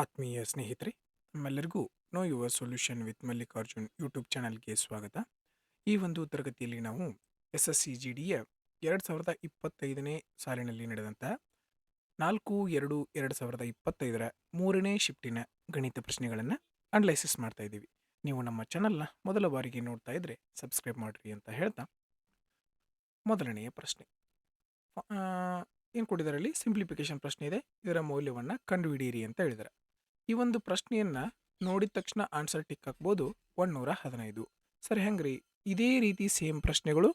ಆತ್ಮೀಯ ಸ್ನೇಹಿತರೆ, ನಮ್ಮೆಲ್ಲರಿಗೂ know your solution with Mallikarjun YouTube ಚಾನಲ್ಗೆ ಸ್ವಾಗತ. ಈ ಒಂದು ತರಗತಿಯಲ್ಲಿ ನಾವು SSCGDಯ 2025ನೇ ಸಾಲಿನಲ್ಲಿ ನಡೆದಂತಹ 4-2-2025ರ ಮೂರನೇ ಶಿಫ್ಟಿನ ಗಣಿತ ಪ್ರಶ್ನೆಗಳನ್ನು ಅನಲೈಸಿಸ್ ಮಾಡ್ತಾ ಇದ್ದೀವಿ. ನೀವು ನಮ್ಮ ಚಾನಲ್ನ ಮೊದಲ ಬಾರಿಗೆ ನೋಡ್ತಾ ಇದ್ರೆ ಸಬ್ಸ್ಕ್ರೈಬ್ ಮಾಡಿರಿ ಅಂತ ಹೇಳ್ತಾ, ಮೊದಲನೆಯ ಪ್ರಶ್ನೆ ಏನು ಕೊಟ್ಟಿದ್ದಾರೆ ಇಲ್ಲಿ? ಸಿಂಪ್ಲಿಫಿಕೇಶನ್ ಪ್ರಶ್ನೆ ಇದೆ. ಇದರ ಮೌಲ್ಯವನ್ನು ಕಂಡುಹಿಡಿಯಿರಿ ಅಂತ ಹೇಳಿದ್ದಾರೆ. ಈ ಒಂದು ಪ್ರಶ್ನೆಯನ್ನ ನೋಡಿದ ತಕ್ಷಣ ಆನ್ಸರ್ ಟಿಕ್ ಹಾಕ್ಬೋದು 115. ಸರಿ, ಹೆಂಗ್ರಿ? ಇದೇ ರೀತಿ ಸೇಮ್ ಪ್ರಶ್ನೆಗಳು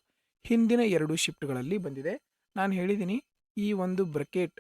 ಹಿಂದಿನ 2 ಶಿಫ್ಟ್ಗಳಲ್ಲಿ ಬಂದಿದೆ. ನಾನು ಹೇಳಿದ್ದೀನಿ, ಈ ಒಂದು ಬ್ರಕೆಟ್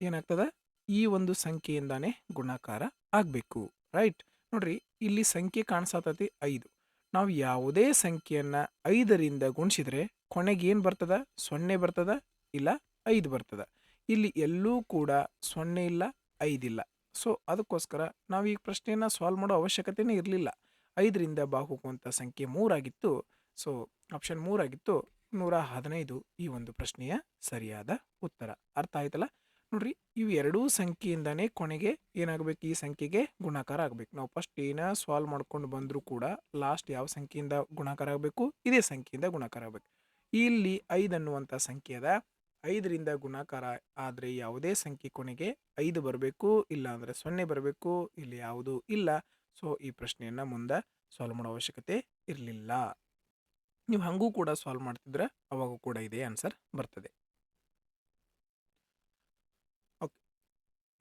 ಏನಾಗ್ತದ, ಈ ಒಂದು ಸಂಖ್ಯೆಯಿಂದಾನೇ ಗುಣಾಕಾರ ಆಗಬೇಕು. ರೈಟ್? ನೋಡ್ರಿ, ಇಲ್ಲಿ ಸಂಖ್ಯೆ ಕಾಣಿಸತೈತಿ 5. ನಾವು ಯಾವುದೇ ಸಂಖ್ಯೆಯನ್ನ 5ರಿಂದ ಗುಣಿಸಿದ್ರೆ ಕೊನೆಗೆ ಏನು ಬರ್ತದ? 0 ಬರ್ತದ, ಇಲ್ಲ 5 ಬರ್ತದ. ಇಲ್ಲಿ ಎಲ್ಲೂ ಕೂಡ 0 ಇಲ್ಲ, 5 ಇಲ್ಲ. ಸೊ ಅದಕ್ಕೋಸ್ಕರ ನಾವು ಈ ಪ್ರಶ್ನೆಯನ್ನು ಸಾಲ್ವ್ ಮಾಡೋ ಅವಶ್ಯಕತೆನೇ ಇರಲಿಲ್ಲ. 5ರಿಂದ ಹೋಗುವಂಥ ಸಂಖ್ಯೆ 3 ಆಗಿತ್ತು. ಸೊ ಆಪ್ಷನ್ 3 ಆಗಿತ್ತು. 115 ಈ ಒಂದು ಪ್ರಶ್ನೆಯ ಸರಿಯಾದ ಉತ್ತರ. ಅರ್ಥ ಆಯ್ತಲ್ಲ? ನೋಡ್ರಿ, ಇವು ಎರಡೂ ಸಂಖ್ಯೆಯಿಂದಾನೇ ಕೊನೆಗೆ ಏನಾಗಬೇಕು? ಈ ಸಂಖ್ಯೆಗೆ ಗುಣಾಕಾರ ಆಗಬೇಕು. ನಾವು ಫಸ್ಟ್ ಏನ ಸಾಲ್ವ್ ಮಾಡ್ಕೊಂಡು ಬಂದರೂ ಕೂಡ ಲಾಸ್ಟ್ ಯಾವ ಸಂಖ್ಯೆಯಿಂದ ಗುಣಾಕಾರ ಆಗಬೇಕು? ಇದೇ ಸಂಖ್ಯೆಯಿಂದ ಗುಣಾಕಾರ ಆಗಬೇಕು. ಇಲ್ಲಿ 5 ಅನ್ನುವಂಥ ಸಂಖ್ಯೆ ಅದ. 5ರಿಂದ ಗುಣಾಕಾರ ಆದರೆ ಯಾವುದೇ ಸಂಖ್ಯೆ ಕೊನೆಗೆ 5 ಬರಬೇಕು, ಇಲ್ಲ ಅಂದರೆ 0 ಬರಬೇಕು. ಇಲ್ಲಿ ಯಾವುದೂ ಇಲ್ಲ. ಸೊ ಈ ಪ್ರಶ್ನೆಯನ್ನು ಮುಂದೆ ಸಾಲ್ವ್ ಮಾಡೋ ಅವಶ್ಯಕತೆ ಇರಲಿಲ್ಲ. ನೀವು ಹಂಗೂ ಕೂಡ ಸಾಲ್ವ್ ಮಾಡ್ತಿದ್ರೆ ಅವಾಗೂ ಕೂಡ ಇದೇ ಆನ್ಸರ್ ಬರ್ತದೆ. ಓಕೆ,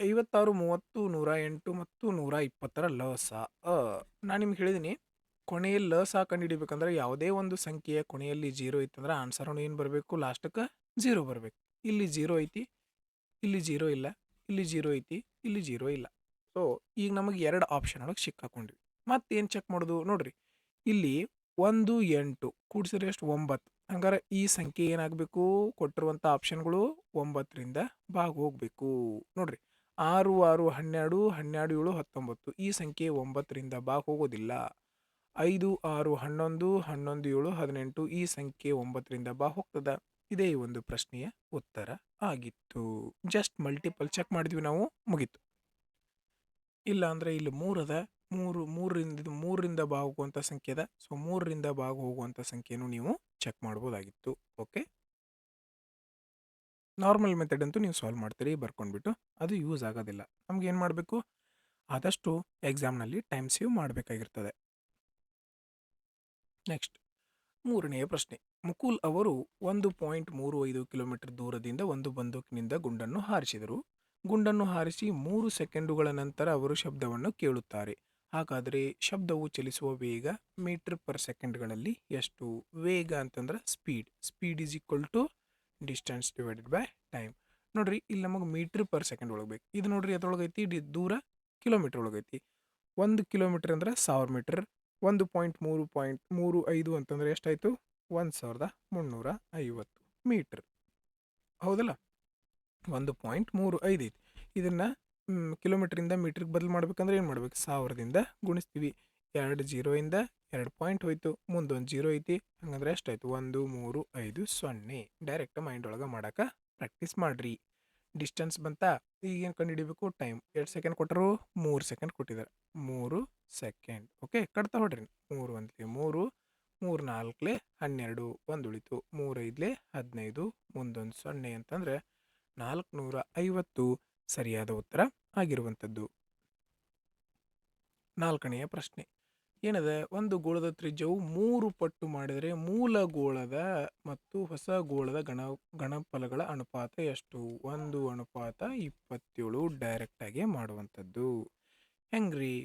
56, 30, 108 ಮತ್ತು 120ರ ಲಸ. ನಾನು ನಿಮ್ಗೆ ಹೇಳಿದ್ದೀನಿ, ಕೊನೆಯಲ್ಲಿ ಲಸ ಕಂಡುಹಿಡಿಬೇಕಂದ್ರೆ ಯಾವುದೇ ಒಂದು ಸಂಖ್ಯೆಯ ಕೊನೆಯಲ್ಲಿ 0 ಇತ್ತಂದ್ರೆ ಆನ್ಸರ್ ಏನು ಬರಬೇಕು? ಲಾಸ್ಟಕ್ಕೆ 0 ಬರಬೇಕು. ಇಲ್ಲಿ 0 ಐತಿ, ಇಲ್ಲಿ 0 ಇಲ್ಲ, ಇಲ್ಲಿ 0 ಐತಿ, ಇಲ್ಲಿ 0 ಇಲ್ಲ. ಸೊ ಈಗ ನಮಗೆ 2 ಆಪ್ಷನ್ ಒಳಗೆ ಸಿಕ್ಕಾಕೊಂಡ್ವಿ. ಮತ್ತೇನು ಚೆಕ್ ಮಾಡೋದು? ನೋಡ್ರಿ, ಇಲ್ಲಿ 1, 8 ಕೂಡಿಸಿದ್ರೆ ಎಷ್ಟು? 9. ಹಂಗಾರೆ ಈ ಸಂಖ್ಯೆ ಏನಾಗಬೇಕು? ಕೊಟ್ಟಿರುವಂಥ ಆಪ್ಷನ್ಗಳು 9ರಿಂದ ಹೋಗಬೇಕು. ನೋಡ್ರಿ, 6, 6, 12, 12, 7, 19 ಈ ಸಂಖ್ಯೆ 9ರಿಂದ ಹೋಗೋದಿಲ್ಲ. 5, 6, 11, 11, 7, 18 ಈ ಸಂಖ್ಯೆ 9ರಿಂದ ಹೋಗ್ತದ. ಇದೇ ಈ ಒಂದು ಪ್ರಶ್ನೆಯ ಉತ್ತರ ಆಗಿತ್ತು. ಜಸ್ಟ್ ಮಲ್ಟಿಪಲ್ ಚೆಕ್ ಮಾಡಿದ್ವಿ ನಾವು, ಮುಗೀತು. ಇಲ್ಲ ಅಂದರೆ ಇಲ್ಲಿ 3 ಅದ, 3ರಿಂದ ಹೋಗುವಂಥ ಸಂಖ್ಯೆ ಅದ. ಸೊ 3ರಿಂದ ಹೋಗುವಂಥ ಸಂಖ್ಯೆನೂ ನೀವು ಚೆಕ್ ಮಾಡ್ಬೋದಾಗಿತ್ತು. ಓಕೆ, ನಾರ್ಮಲ್ ಮೆಥಡ್ ಅಂತೂ ನೀವು ಸಾಲ್ವ್ ಮಾಡ್ತೀರಿ ಬರ್ಕೊಂಡ್ಬಿಟ್ಟು, ಅದು ಯೂಸ್ ಆಗೋದಿಲ್ಲ. ನಮ್ಗೆ ಏನು ಮಾಡಬೇಕು? ಆದಷ್ಟು ಎಕ್ಸಾಮ್ನಲ್ಲಿ ಟೈಮ್ ಸೇವ್ ಮಾಡಬೇಕಾಗಿರ್ತದೆ. ನೆಕ್ಸ್ಟ್, 3ನೆಯ ಪ್ರಶ್ನೆ. ಮುಕುಲ್ ಅವರು 1.35 ಕಿಲೋಮೀಟರ್ ದೂರದಿಂದ ಒಂದು ಬಂದೂಕಿನಿಂದ ಗುಂಡನ್ನು ಹಾರಿಸಿದರು. ಗುಂಡನ್ನು ಹಾರಿಸಿ 3 ಸೆಕೆಂಡುಗಳ ನಂತರ ಅವರು ಶಬ್ದವನ್ನು ಕೇಳುತ್ತಾರೆ. ಹಾಗಾದರೆ ಶಬ್ದವು ಚಲಿಸುವ ವೇಗ ಮೀಟರ್ ಪರ್ ಸೆಕೆಂಡ್ಗಳಲ್ಲಿ ಎಷ್ಟು? ವೇಗ ಅಂತಂದ್ರೆ speed is equal to distance divided by time. ನೋಡ್ರಿ, ಇಲ್ಲಿ ನಮಗೆ ಮೀಟರ್ ಪರ್ ಸೆಕೆಂಡ್ ಒಳಗಬೇಕು. ಇದು ನೋಡ್ರಿ ಅದ್ರೊಳಗೈತಿ, ದೂರ ಕಿಲೋಮೀಟರ್ ಒಳಗೈತಿ. 1 ಕಿಲೋಮೀಟರ್ ಅಂದ್ರೆ 1000 ಮೀಟರ್. 1.335 ಅಂತಂದ್ರೆ ಎಷ್ಟಾಯಿತು? 1350 ಮೀಟರ್. ಹೌದಲ್ಲ? 1.35 ಐತಿ. ಇದನ್ನು ಕಿಲೋಮೀಟ್ರಿಂದ ಮೀಟ್ರಿಗೆ ಬದಲು ಮಾಡ್ಬೇಕಂದ್ರೆ ಏನು ಮಾಡ್ಬೇಕು? 1000ದಿಂದ ಗುಣಿಸ್ತೀವಿ. 2 0ಇಂದ 2 ಪಾಯಿಂಟ್ ಹೋಯ್ತು, ಮುಂದೊಂದು 0 ಐತಿ. ಹಂಗಂದ್ರೆ ಎಷ್ಟಾಯ್ತು? 1 3 5 0. ಡೈರೆಕ್ಟ್ ಮೈಂಡ್ ಒಳಗೆ ಮಾಡೋಕೆ ಪ್ರಾಕ್ಟೀಸ್ ಮಾಡ್ರಿ. ಡಿಸ್ಟೆನ್ಸ್ ಬಂತಾ? ಈಗ ಏನು ಕಂಡು ಹಿಡಿಬೇಕು? ಟೈಮ್. 2 ಸೆಕೆಂಡ್ ಕೊಟ್ಟರು, 3 ಸೆಕೆಂಡ್ ಕೊಟ್ಟಿದ್ದಾರೆ. 3 ಸೆಕೆಂಡ್. ಓಕೆ, ಕಟ್ತಾ ಹೊಡ್ರಿ. 3 1 3, 3 4 12, 1 ಉಳಿತು. 3 5 15, ಮುಂದೊಂದು 0 ಅಂತಂದರೆ 450 ಸರಿಯಾದ ಉತ್ತರ ಆಗಿರುವಂಥದ್ದು. 4ನೆಯ ಪ್ರಶ್ನೆ ಏನದ? ಒಂದು ಗೋಳದ ತ್ರಿಜ್ಯವು 3 ಪಟ್ಟು ಮಾಡಿದರೆ ಮೂಲ ಗೋಳದ ಮತ್ತು ಹೊಸ ಗೋಳದ ಗಣಫಲಗಳ ಅನುಪಾತ ಎಷ್ಟು? 1:27 ಡೈರೆಕ್ಟಾಗಿ ಮಾಡುವಂಥದ್ದು. ಹೆಂಗ್ರಿ?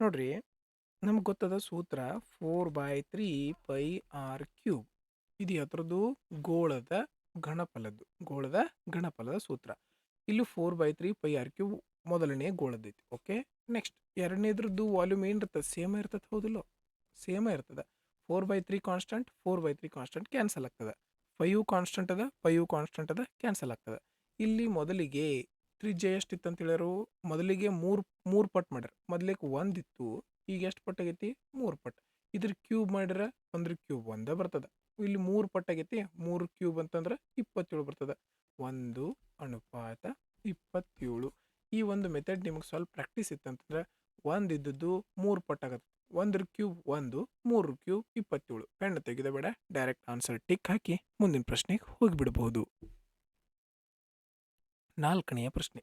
ನೋಡ್ರಿ, ನಮ್ಗೆ ಗೊತ್ತದ ಸೂತ್ರ 4/3 πr³. ಇದು ಅದರದ್ದು ಗೋಳದ ಗಣಫಲದ ಸೂತ್ರ. ಇಲ್ಲಿ 4/3 πr³ ಮೊದಲನೇ ಗೋಳದೈತಿ. ಓಕೆ, ನೆಕ್ಸ್ಟ್ ಎರಡನೇದ್ರದ್ದು ವಾಲ್ಯೂಮ್ ಏನಿರ್ತದೆ? ಸೇಮ ಇರ್ತದೆ. ಹೌದಿಲ್ಲ? ಸೇಮ ಇರ್ತದೆ. 4/3 ಕಾನ್ಸ್ಟೆಂಟ್, 4/3 ಕಾನ್ಸ್ಟೆಂಟ್ ಕ್ಯಾನ್ಸಲ್ ಆಗ್ತದೆ. 5 ಕಾನ್ಸ್ಟೆಂಟ್ ಅದ, 5 ಕಾನ್ಸ್ಟೆಂಟ್ ಅದ, ಕ್ಯಾನ್ಸಲ್ ಆಗ್ತದೆ. ಇಲ್ಲಿ ಮೊದಲಿಗೆ ತ್ರಿಜ್ಯ ಎಷ್ಟಿತ್ತು ಅಂತ ಹೇಳ್ಯಾರು? ಮೊದಲಿಗೆ 3 ಪಟ್ಟು ಮಾಡ್ಯಾರ. ಮೊದಲಿಗೆ 1 ಇತ್ತು, ಈಗ ಎಷ್ಟು ಪಟ್ಟಾಗೈತಿ? 3 ಪಟ್ಟು. ಇದ್ರ ಕ್ಯೂಬ್ ಮಾಡಿದ್ರೆ 1 ಕ್ಯೂಬ್ 1 ಬರ್ತದೆ. ಇಲ್ಲಿ 3 ಪಟ್ಟಾಗೈತಿ, 3 ಕ್ಯೂಬ್ ಅಂತಂದ್ರೆ 27 ಬರ್ತದೆ. 1:27. ಈ ಒಂದು ಮೆಥಡ್ ನಿಮಗೆ ಸ್ವಲ್ಪ ಪ್ರಾಕ್ಟೀಸ್ ಇತ್ತಂತಂದ್ರೆ 1 ಇದ್ದದ್ದು 3 ಪಟ್ಟು ಆಗತ್ತೆ. 1 ಕ್ಯೂಬ್ 1, 3 ಕ್ಯೂಬ್ 27. ಪೆನ್ ತೆಗೆದ ಬೇಡ, ಡೈರೆಕ್ಟ್ ಆನ್ಸರ್ ಟಿಕ್ ಹಾಕಿ ಮುಂದಿನ ಪ್ರಶ್ನೆಗೆ ಹೋಗಿಬಿಡಬಹುದು. 4ನೆಯ ಪ್ರಶ್ನೆ.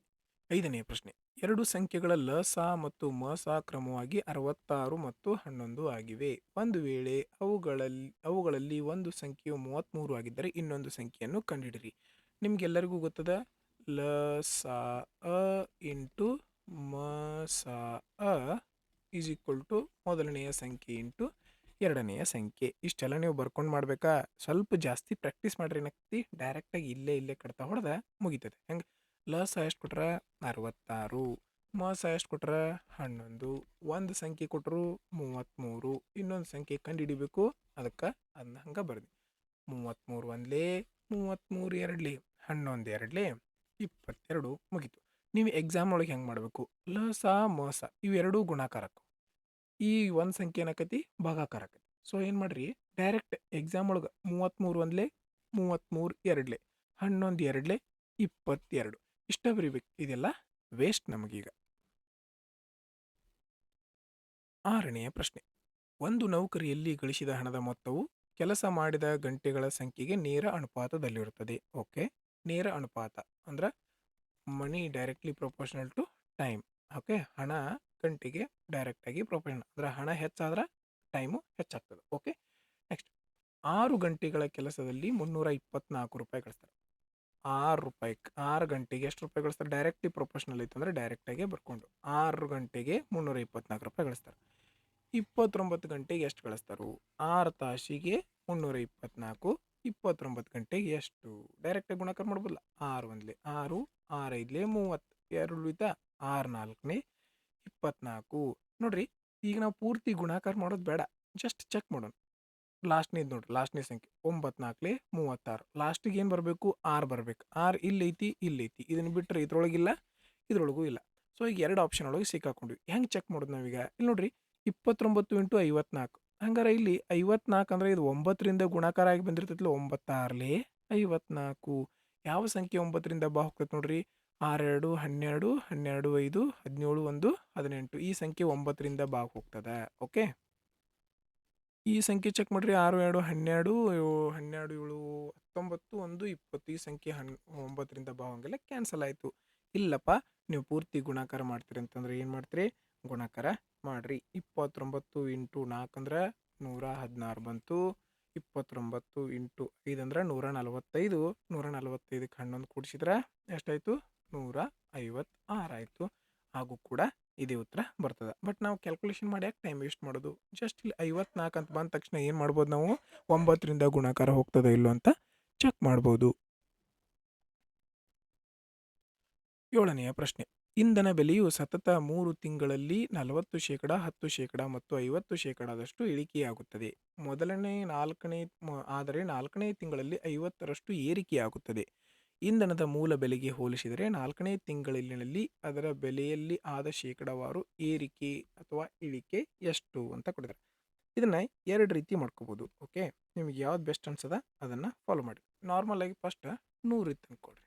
5ನೆಯ ಪ್ರಶ್ನೆ. ಎರಡು ಸಂಖ್ಯೆಗಳ ಲಸ ಮತ್ತು ಮಸ ಕ್ರಮವಾಗಿ 66 ಮತ್ತು 11 ಆಗಿವೆ. ಒಂದು ವೇಳೆ ಅವುಗಳಲ್ಲಿ ಒಂದು ಸಂಖ್ಯೆಯು 33 ಆಗಿದ್ದರೆ ಇನ್ನೊಂದು ಸಂಖ್ಯೆಯನ್ನು ಕಂಡುಹಿಡಿಯಿರಿ. ನಿಮ್ಗೆಲ್ಲರಿಗೂ ಗೊತ್ತದ ಲಸ ಇಂಟು ಮಸ ಈಸ್ ಈಕ್ವಲ್ ಟು ಮೊದಲನೆಯ ಸಂಖ್ಯೆ ಇಂಟು ಎರಡನೆಯ ಸಂಖ್ಯೆ. ಇಷ್ಟೆಲ್ಲ ನೀವು ಬರ್ಕೊಂಡು ಮಾಡ್ಬೇಕಾ? ಸ್ವಲ್ಪ ಜಾಸ್ತಿ ಪ್ರಾಕ್ಟೀಸ್ ಮಾಡ್ರಿ. ಏನಾಗ್ತಿ, ಡೈರೆಕ್ಟಾಗಿ ಇಲ್ಲೇ ಕಡ್ತಾ ಹೊಡೆದ ಮುಗಿತದೆ. ಹೆಂಗೆ? ಲಸ ಎಷ್ಟು ಕೊಟ್ರ 66, ಮಸ ಎಷ್ಟು ಕೊಟ್ರ 11, ಒಂದು ಸಂಖ್ಯೆ ಕೊಟ್ಟರು 33, ಇನ್ನೊಂದು ಸಂಖ್ಯೆ ಕಂಡು ಹಿಡಿಬೇಕು. ಅದಕ್ಕೆ ಅದನ್ನ ಹಂಗೆ ಬರ್ದಿ. 33 ಒಂದ್ಲೇ, 33 ಎರಡ್ಲಿ, 11 ಎರಡ್ಲಿ, 22 ಮುಗೀತು. ನೀವು ಎಕ್ಸಾಮ್ ಒಳಗೆ ಹೆಂಗೆ ಮಾಡಬೇಕು? ಲಸ ಮಸ ಇವೆರಡೂ ಗುಣಾಕಾರಕ್ಕೆ, ಈ ಒಂದು ಸಂಖ್ಯೆ ಏನಾಕತಿ ಭಾಗಾಕಾರ ಆಕತಿ. ಸೊ ಏನು ಮಾಡ್ರಿ, ಡೈರೆಕ್ಟ್ ಎಕ್ಸಾಮ್ ಒಳಗೆ 33 ಒಂದ್ಲೆ, 33 ಎರಡ್ಲೆ, 11 ಎರಡ್ಲೆ, 22 ಇಷ್ಟ ಬರಿಬೇಕು. ಇದೆಲ್ಲ ವೇಸ್ಟ್ ನಮಗೀಗ. 6ನೆಯ ಪ್ರಶ್ನೆ. ಒಂದು ನೌಕರಿಯಲ್ಲಿ ಗಳಿಸಿದ ಹಣದ ಮೊತ್ತವು ಕೆಲಸ ಮಾಡಿದ ಗಂಟೆಗಳ ಸಂಖ್ಯೆಗೆ ನೇರ ಅನುಪಾತದಲ್ಲಿರುತ್ತದೆ. ಓಕೆ, ನೇರ ಅನುಪಾತ ಅಂದ್ರೆ money directly proportional to time. Okay, ಹಣ ಗಂಟೆಗೆ ಡೈರೆಕ್ಟಾಗಿ ಪ್ರೊಪೋರ್ಷನಲ್ ಅಂದ್ರೆ ಹಣ ಹೆಚ್ಚಾದ್ರೆ ಟೈಮು ಹೆಚ್ಚಾಗ್ತದೆ. ಓಕೆ, ನೆಕ್ಸ್ಟ್ 6 ಗಂಟೆಗಳ ಕೆಲಸದಲ್ಲಿ 324 ರೂಪಾಯಿ ಗಳಿಸ್ತಾರೆ. 6 ಗಂಟೆಗೆ ಎಷ್ಟು ರೂಪಾಯಿ ಗಳಿಸ್ತಾರೆ? ಡೈರೆಕ್ಟ್ಲಿ ಪ್ರೊಪೋರ್ಷನಲ್ ಐತೆ ಅಂದರೆ ಡೈರೆಕ್ಟಾಗೆ ಬರ್ಕೊಂಡು 6 ಗಂಟೆಗೆ 324 ರೂಪಾಯಿ ಗಳಿಸ್ತಾರೆ. 29 ಗಂಟೆಗೆ ಎಷ್ಟು ಗಳಿಸ್ತಾರೆ? 6 ತಾಸಿಗೆ 324, 29 ಗಂಟೆಗೆ ಎಷ್ಟು? ಡೈರೆಕ್ಟಾಗಿ ಗುಣಾಕಾರ ಮಾಡ್ಬೋದಲ್ಲ. 6 ಒಂದ್ಲೆ 6, 6 ಐದ್ಲೆ 30, 2 ಉಳಿತಾ 6 ನಾಲ್ಕನೇ 24. ನೋಡ್ರಿ, ಈಗ ನಾವು ಪೂರ್ತಿ ಗುಣಾಕಾರ ಮಾಡೋದು ಬೇಡ, ಜಸ್ಟ್ ಚೆಕ್ ಮಾಡೋಣ. ಲಾಸ್ಟ್ನೇದು ನೋಡ್ರಿ, ಲಾಸ್ಟ್ನೇ ಸಂಖ್ಯೆ 9 ನಾಲ್ಕಲೆ 36. ಲಾಸ್ಟಿಗೆ ಏನು ಬರಬೇಕು? 6 ಬರಬೇಕು. 6 ಇಲ್ಲೈತಿ, ಇಲ್ಲೈತಿ. ಇದನ್ನು ಬಿಟ್ಟರೆ ಇದ್ರೊಳಗಿಲ್ಲ, ಇದ್ರೊಳಗೂ ಇಲ್ಲ. ಸೊ ಈಗ ಎರಡು ಆಪ್ಷನ್ ಒಳಗೆ ಸಿಕ್ಕಾಕೊಂಡ್ವಿ. ಹೆಂಗೆ ಚೆಕ್ ಮಾಡೋದು ನಾವೀಗ? ಇಲ್ಲಿ ನೋಡ್ರಿ, 29 ಇಂಟು 54. ಹಂಗಾರೆ ಇಲ್ಲಿ 54 ಅಂದರೆ ಇದು 9ರಿಂದ ಗುಣಾಕಾರ ಆಗಿ ಬಂದಿರ್ತೈತಿಲ್ಲ. 9 ಆರ್ಲೆ 54. ಯಾವ ಸಂಖ್ಯೆ 9ರಿಂದ ಬಾ ಹೋಗ್ತೈತೆ ನೋಡ್ರಿ? 6 2 12, 12 5, 17 1 18. ಈ ಸಂಖ್ಯೆ 9ರಿಂದ ಬಾ ಹೋಗ್ತದೆ. ಓಕೆ, ಈ ಸಂಖ್ಯೆ ಚೆಕ್ ಮಾಡ್ರಿ. 6 2 12, 12 7 19 1 20. ಈ ಸಂಖ್ಯೆ 9ರಿಂದ ಬಾ ಹೋಗಂಗಿಲ್ಲ, ಕ್ಯಾನ್ಸಲ್ ಆಯಿತು. ಇಲ್ಲಪ್ಪ, ನೀವು ಪೂರ್ತಿ ಗುಣಾಕಾರ ಮಾಡ್ತೀರಿ ಅಂತಂದ್ರೆ ಏನು ಮಾಡ್ತೀರಿ? ಗುಣಾಕಾರ ಮಾಡ್ರಿ. 29 ಇಂಟು 4 ಅಂದ್ರೆ 116 ಬಂತು. 29 ಇಂಟು 5 ಅಂದ್ರೆ 145. 145ಕ್ಕೆ 11 ಕೂಡಿಸಿದ್ರೆ ಎಷ್ಟಾಯಿತು? 156 ಆಯಿತು. ಹಾಗೂ ಕೂಡ ಇದೇ ಉತ್ತರ ಬರ್ತದೆ. ಬಟ್ ನಾವು ಕ್ಯಾಲ್ಕುಲೇಷನ್ ಮಾಡಿ ಯಾಕೆ ಟೈಮ್ ವೇಸ್ಟ್ ಮಾಡೋದು? ಜಸ್ಟ್ ಇಲ್ಲಿ 54 ಅಂತ ಬಂದ ತಕ್ಷಣ ಏನು ಮಾಡ್ಬೋದು ನಾವು? 9ರಿಂದ ಗುಣಾಕಾರ ಹೋಗ್ತದೆ ಇಲ್ಲೋ ಅಂತ ಚೆಕ್ ಮಾಡ್ಬೋದು. 7ನೆಯ ಪ್ರಶ್ನೆ. ಇಂಧನ ಬೆಲೆಯು ಸತತ 3 ತಿಂಗಳಲ್ಲಿ 40%, 10% ಮತ್ತು 50%ದಷ್ಟು ಇಳಿಕೆಯಾಗುತ್ತದೆ. ಆದರೆ 4ನೇ ತಿಂಗಳಲ್ಲಿ 50ರಷ್ಟು ಏರಿಕೆಯಾಗುತ್ತದೆ. ಇಂಧನದ ಮೂಲ ಬೆಲೆಗೆ ಹೋಲಿಸಿದರೆ 4ನೇ ತಿಂಗಳಿನಲ್ಲಿ ಅದರ ಬೆಲೆಯಲ್ಲಿ ಆದ ಶೇಕಡಾವಾರು ಏರಿಕೆ ಅಥವಾ ಇಳಿಕೆ ಎಷ್ಟು ಅಂತ ಕೊಟ್ಟಿದ್ದಾರೆ. ಇದನ್ನು 2 ರೀತಿ ಮಾಡ್ಕೋಬೋದು. ಓಕೆ, ನಿಮಗೆ ಯಾವ್ದು ಬೆಸ್ಟ್ ಅನ್ಸದ ಅದನ್ನು ಫಾಲೋ ಮಾಡಿ. ನಾರ್ಮಲ್ ಆಗಿ ಫಸ್ಟ್ 100 ಇತ್ತು ಅಂದ್ಕೊಳ್ರಿ.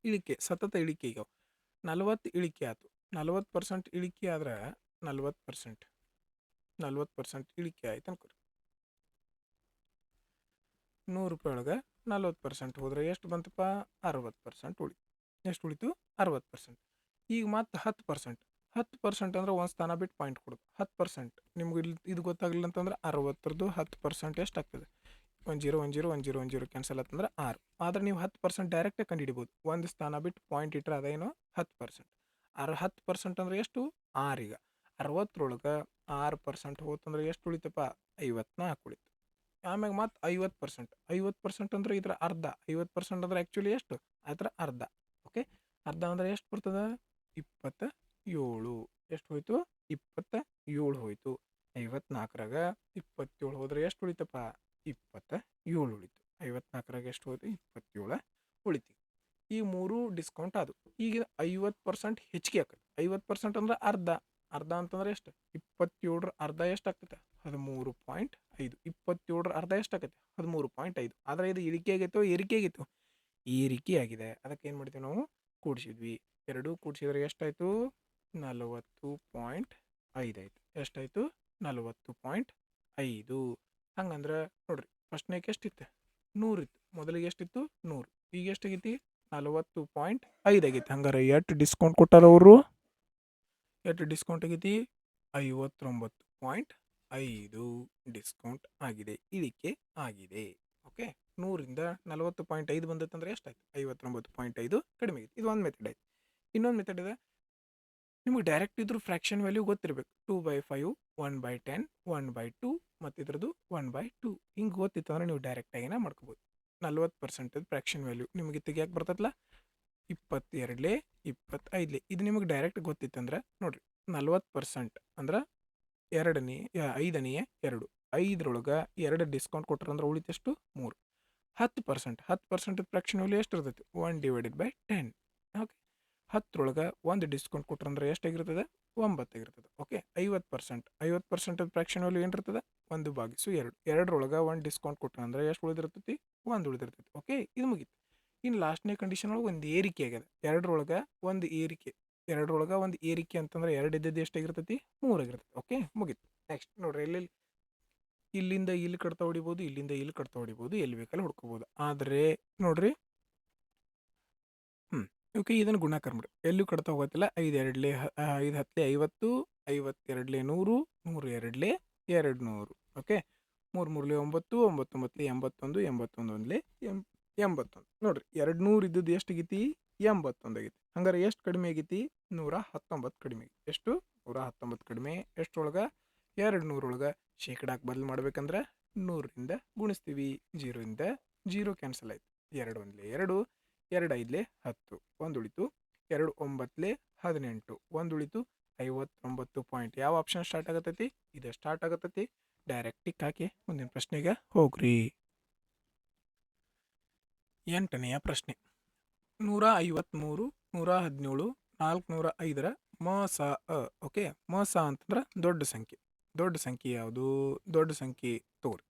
ಇಳಿಕೆ, ಸತತ ಇಳಿಕೆ. ಈಗ 40 ಇಳಿಕೆ ಆಯಿತು. 40% ಇಳಿಕೆ ಆದ್ರೆ 40% ಇಳಿಕೆ ಆಯ್ತು ಅನ್ಕೊರಿ. 100 ರೂಪಾಯಿ ಒಳಗೆ 40% ಹೋದರೆ ಎಷ್ಟು ಬಂತಪ್ಪ? 60% ಉಳಿತು. ಎಷ್ಟು ಉಳಿತು? 60%. ಈಗ ಮತ್ತೆ 10% ಅಂದ್ರೆ ಒಂದು ಸ್ಥಾನ ಬಿಟ್ಟು ಪಾಯಿಂಟ್ ಕೊಡೋದು. 10% ನಿಮ್ಗೆ ಇದು ಗೊತ್ತಾಗಲಿಲ್ಲ ಅಂತಂದ್ರೆ 60ರದ್ದು 10% ಎಷ್ಟು ಆಗ್ತದೆ? 10 10 10 10 ಕ್ಯಾನ್ಸಲ್ ಆತಂದ್ರೆ 6. ಆದರೆ ನೀವು 10% ಡೈರೆಕ್ಟಾಗಿ ಕಂಡುಹಿಡಿಬೋದು. ಒಂದು ಸ್ಥಾನ ಬಿಟ್ಟು ಪಾಯಿಂಟ್ ಇಟ್ಟರೆ ಅದೇನು 10%. 10% ಅಂದರೆ ಎಷ್ಟು? 6. ಈಗ 60ರೊಳಗೆ 6% ಹೋತಂದ್ರೆ ಎಷ್ಟು ಉಳಿತಪ್ಪ? 54 ಉಳಿತು. ಆಮ್ಯಾಗ ಮತ್ತೆ 50% ಅಂದರೆ ಇದರ ಅರ್ಧ. 50% ಅಂದರೆ ಆ್ಯಕ್ಚುಲಿ ಎಷ್ಟು? ಅದರ ಅರ್ಧ. ಓಕೆ, ಅರ್ಧ ಅಂದರೆ ಎಷ್ಟು ಬರ್ತದೆ? 27. ಎಷ್ಟು ಹೋಯ್ತು? 27 ಹೋಯ್ತು. 54ರಾಗ 27 ಹೋದರೆ ಎಷ್ಟು ಉಳಿತಪ್ಪ? 27 ಉಳಿತು. 54ರಾಗ ಎಷ್ಟು ಹೋಯ್ತು? 27 ಉಳಿತು. ಈ 3 ಡಿಸ್ಕೌಂಟ್ ಆದವು. ಈಗ 50% ಹೆಚ್ಚಿಗೆ ಆಕೈತೆ. 50% ಅಂದ್ರೆ ಅರ್ಧ. ಅರ್ಧ ಅಂತಂದ್ರೆ ಎಷ್ಟು? 27ರ ಅರ್ಧ ಎಷ್ಟು ಆಗ್ತೈತೆ? 13.5. 27ರ ಅರ್ಧ ಎಷ್ಟು ಆಕೈತೆ? 13.5. ಆದರೆ ಇದು ಇಳಿಕೆ ಆಗೈತೋ ಏರಿಕೆ ಆಗೈತೋ? ಏರಿಕೆ ಆಗಿದೆ. ಅದಕ್ಕೆ ಏನು ಮಾಡ್ತೀವಿ ನಾವು? ಕೂಡಿಸಿದ್ವಿ. ಎರಡು ಕೂಡಿಸಿದ್ರೆ ಎಷ್ಟಾಯಿತು? 40.5 ಆಯಿತು. ಎಷ್ಟಾಯಿತು? 40.5. ಹಂಗಂದ್ರೆ ನೋಡ್ರಿ, ಫಸ್ಟ್ನೇಕೆ ಎಷ್ಟಿತ್ತು? 100 ಇತ್ತು. ಮೊದಲಿಗೆ ಎಷ್ಟಿತ್ತು? 100. ಈಗ ಎಷ್ಟಾಗೈತಿ? 40.5 ಆಗೈತಿ. ಹಂಗಾರೆ ಎಷ್ಟು ಡಿಸ್ಕೌಂಟ್ ಕೊಟ್ಟಾರ ಅವರು? ಎಷ್ಟು ಡಿಸ್ಕೌಂಟ್ ಆಗೈತಿ? 59.5 ಡಿಸ್ಕೌಂಟ್ ಆಗಿದೆ. ಇದಕ್ಕೆ ಆಗಿದೆ. ಓಕೆ, 100ರಿಂದ 40.5 ಬಂದತ್ತಂದ್ರೆ ಎಷ್ಟಾಯ್ತು? 59.5 ಕಡಿಮೆ ಆಗಿದೆ. ಇದು ಒಂದು ಮೆಥಡ್ ಆಯ್ತು. ಇನ್ನೊಂದು ಮೆಥಡ್ ಇದೆ, ನಿಮಗೆ ಡೈರೆಕ್ಟ್ ಇದ್ರ ಫ್ರ್ಯಾಕ್ಷನ್ ವ್ಯಾಲ್ಯೂ ಗೊತ್ತಿರಬೇಕು. 2/5, 1/10, 1/2 ಮತ್ತು ಇದ್ರದ್ದು 1/2 ಹಿಂಗೆ ಗೊತ್ತಿತ್ತು ಅಂದ್ರೆ ನೀವು ಡೈರೆಕ್ಟಾಗಿನ ಮಾಡ್ಕೋಬೋದು. 40% ಫ್ರ್ಯಾಕ್ಷನ್ ವ್ಯಾಲ್ಯೂ ನಿಮಗೆ ತೆಗಿಯಕ್ಕೆ ಬರ್ತದಲ್ಲ, 22 25. ಇದು ನಿಮಗೆ ಡೈರೆಕ್ಟ್ ಗೊತ್ತಿತ್ತಂದ್ರೆ ನೋಡ್ರಿ, 40% ಅಂದ್ರೆ 5ನೇ 2. 5ರೊಳಗೆ 2 ಡಿಸ್ಕೌಂಟ್ ಕೊಟ್ರಂದ್ರೆ ಉಳಿತೆಷ್ಟು? 3. 10% ಫ್ರ್ಯಾಕ್ಷನ್ ವ್ಯಾಲ್ಯೂ ಎಷ್ಟು ಇರ್ತೈತಿ? 1/10. Okay, 10ರೊಳಗೆ 1 discount ಕೊಟ್ರಂದ್ರೆ ಎಷ್ಟಾಗಿರ್ತದೆ? 9 ಆಗಿರ್ತದೆ. ಓಕೆ, 50% ಫ್ರ್ಯಾಕ್ಷನ್ ವ್ಯಾಲ್ಯೂ ಏನಿರ್ತದೆ? 1/2. 2ರೊಳಗೆ 1 ಡಿಸ್ಕೌಂಟ್ ಕೊಟ್ರಂದ್ರೆ ಎಷ್ಟು ಉಳಿದಿರ್ತೈತಿ? 1 ಉಳಿದಿರ್ತೈತಿ. ಓಕೆ, ಇದು ಮುಗೀತು. ಇನ್ನು ಲಾಸ್ಟ್ನೇ ಕಂಡೀಷನ್ ಒಳಗೆ ಒಂದು ಏರಿಕೆ ಆಗ್ಯದ. 2ರೊಳಗೆ 1 ಏರಿಕೆ. 2ರೊಳಗೆ 1 ಏರಿಕೆ ಅಂತಂದ್ರೆ 2 ಇದ್ದದ್ದು ಎಷ್ಟಾಗಿರ್ತೈತಿ? 3 ಆಗಿರ್ತೈತಿ. ಓಕೆ, ಮುಗೀತು. ನೆಕ್ಸ್ಟ್ ನೋಡ್ರಿ, ಇಲ್ಲಿಂದ ಇಲ್ಲಿ ಕಡ್ತಾ ಹೊಡಿಬೋದು, ಇಲ್ಲಿಂದ ಇಲ್ಲಿ ಕಡ್ತಾ ಹೊಡಿಬೋದು, ಎಲ್ಲಿ ಬೇಕಲ್ಲಿ ಹುಡ್ಕೋಬೋದು. ಆದರೆ ನೋಡ್ರಿ, ಓಕೆ, ಇದನ್ನು ಗುಣಾಕಾರ ಮಾಡಿ ಎಲ್ಲೂ ಕಡ್ತಾ ಹೋಗತ್ತಿಲ್ಲ. 5 2 5 10 50, 52 100, 100 2 200. ಓಕೆ, 3 3 9, 9 9 81, 81 81. ನೋಡ್ರಿ, 200 ಇದ್ದದ್ದು ಎಷ್ಟಾಗೈತಿ? 81 ಆಗೈತಿ. ಹಂಗಾರೆ ಎಷ್ಟು ಕಡಿಮೆ ಆಗೈತಿ? 119 ಕಡಿಮೆ ಆಗೈತಿ. ಎಷ್ಟು? 119 ಕಡಿಮೆ. ಎಷ್ಟರೊಳಗೆ? 200 ಶೇಕಡಾಕ್ಕೆ ಬದಲು ಮಾಡ್ಬೇಕಂದ್ರೆ 100ರಿಂದ ಗುಣಿಸ್ತೀವಿ. 0ರಿಂದ 0 ಕ್ಯಾನ್ಸಲ್ ಆಯ್ತು. 2 1 2, 2 5 10, 1 ಉಳಿತು. 2 9 18, 1 ಉಳಿತು. 59 ಪಾಯಿಂಟ್. ಯಾವ ಆಪ್ಷನ್ ಸ್ಟಾರ್ಟ್ ಆಗತ್ತೈತಿ? ಇದು ಸ್ಟಾರ್ಟ್ ಆಗತ್ತೈತಿ. ಡೈರೆಕ್ಟ್ ಟಿಕ್ ಹಾಕಿ ಮುಂದಿನ ಪ್ರಶ್ನೆಗೆ ಹೋಗ್ರಿ. 8ನೆಯ ಪ್ರಶ್ನೆ, 153, 117, 405ರ ಮ ಸ ಅ. ಓಕೆ, ಮ ಸ ಅಂತಂದ್ರೆ ದೊಡ್ಡ ಸಂಖ್ಯೆ. ದೊಡ್ಡ ಸಂಖ್ಯೆ ಯಾವುದು? ದೊಡ್ಡ ಸಂಖ್ಯೆ ತೋರಿ.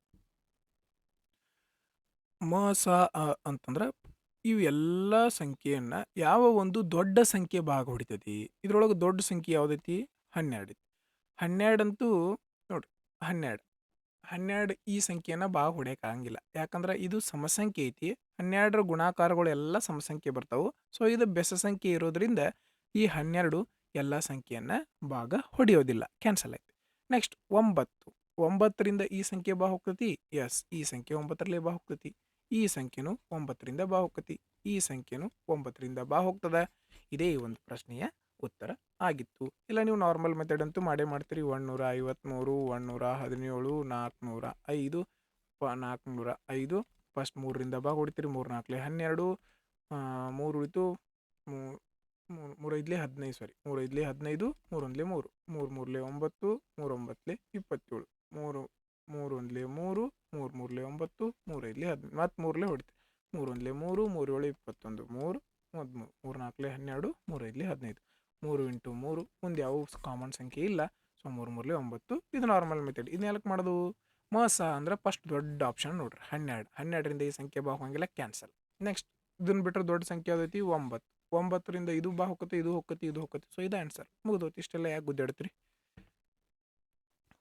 ಮ ಸ ಅ ಅಂತಂದ್ರೆ ಇವೆಲ್ಲ ಸಂಖ್ಯೆಯನ್ನು ಯಾವ ಒಂದು ದೊಡ್ಡ ಸಂಖ್ಯೆ ಭಾಗ ಹೊಡಿತೈತಿ? ಇದ್ರೊಳಗೆ ದೊಡ್ಡ ಸಂಖ್ಯೆ ಯಾವುದೈತಿ? 12. 12 ಅಂತೂ ನೋಡ್ರಿ, 12 ಈ ಸಂಖ್ಯೆನ ಭಾಗ ಹೊಡ್ಯಕ್ಕೆ ಆಗಂಗಿಲ್ಲ. ಯಾಕಂದ್ರೆ ಇದು ಸಮಸಂಖ್ಯೆ ಐತಿ. 12ರ ಗುಣಾಕಾರಗಳೆಲ್ಲ ಸಮಸಂಖ್ಯೆ ಬರ್ತಾವೆ. ಸೊ ಇದು ಬೆಸ ಸಂಖ್ಯೆ ಇರೋದ್ರಿಂದ ಈ 12 ಎಲ್ಲ ಸಂಖ್ಯೆಯನ್ನು ಭಾಗ ಹೊಡೆಯೋದಿಲ್ಲ, ಕ್ಯಾನ್ಸಲ್ ಆಯ್ತು. ನೆಕ್ಸ್ಟ್ 9. 9ರಿಂದ ಈ ಸಂಖ್ಯೆ ಭಾಗ ಹೋಗ್ತೈತಿ. ಎಸ್, ಈ ಸಂಖ್ಯೆ 9ರಲ್ಲಿ ಭಾಗ ಹೋಗ್ತೈತಿ. ಈ ಸಂಖ್ಯೆನೂ 9ರಿಂದ ಭಾಗ ಹೋಗ್ತೈತಿ. ಈ ಸಂಖ್ಯೆನೂ 9ರಿಂದ ಭಾಗ ಹೋಗ್ತದ. ಇದೇ ಒಂದು ಪ್ರಶ್ನೆಯ ಉತ್ತರ ಆಗಿತ್ತು. ಇಲ್ಲ ನೀವು ನಾರ್ಮಲ್ ಮೆಥಡ್ ಅಂತೂ ಮಾಡೇ ಮಾಡ್ತೀರಿ. 153, 117, 405, 405. ಫಸ್ಟ್ 3ರಿಂದ ಭಾಗ ಹೊಡಿತೀರಿ. 3 4 12, 3 ಉಳಿತು. 3 5 15, ಸಾರಿ 3 5 15, 3 1 3, 3 3 9, 3 9 27, 3 3 1 3, 3 3 9, 3 5 15, ಮತ್ತು 3 ಹೊಡಿತೀರಿ. 3 1 3, 3 7 21, 3 13, 3 4 12, 3 5 15, 3 ಇಂಟು 3. ಮುಂದೆ ಯಾವ ಕಾಮನ್ ಸಂಖ್ಯೆ ಇಲ್ಲ. ಸೊ 3 3 9. ಇದು ನಾರ್ಮಲ್ ಮೆಥಡ್. ಇದನ್ನೆಲ್ಲಕ್ಕೆ ಮಾಡೋದು? ಮಸ ಅಂದ್ರೆ ಫಸ್ಟ್ ದೊಡ್ಡ ಆಪ್ಷನ್ ನೋಡ್ರಿ, 12. 12ರಿಂದ ಈ ಸಂಖ್ಯೆ ಭಾಗ ಹೋಗಂಗಿಲ್ಲ, ಕ್ಯಾನ್ಸಲ್. ನೆಕ್ಸ್ಟ್ ಇದನ್ನು ಬಿಟ್ಟರೆ ದೊಡ್ಡ ಸಂಖ್ಯೆ ಯಾವ್ದೈತಿ? 9. 9ರಿಂದ ಇದು ಭಾಗ ಹೋಗತ್ತೆ, ಇದು ಹೋಗತ್ತೆ, ಇದು ಹೋಗತ್ತೆ. ಸೊ ಇದು ಆನ್ಸರ್ ಮುಗಿದೋತಿ. ಇಷ್ಟೆಲ್ಲ ಯಾಕೆ ಗುದ್ದಾಡ್ತೀರಿ?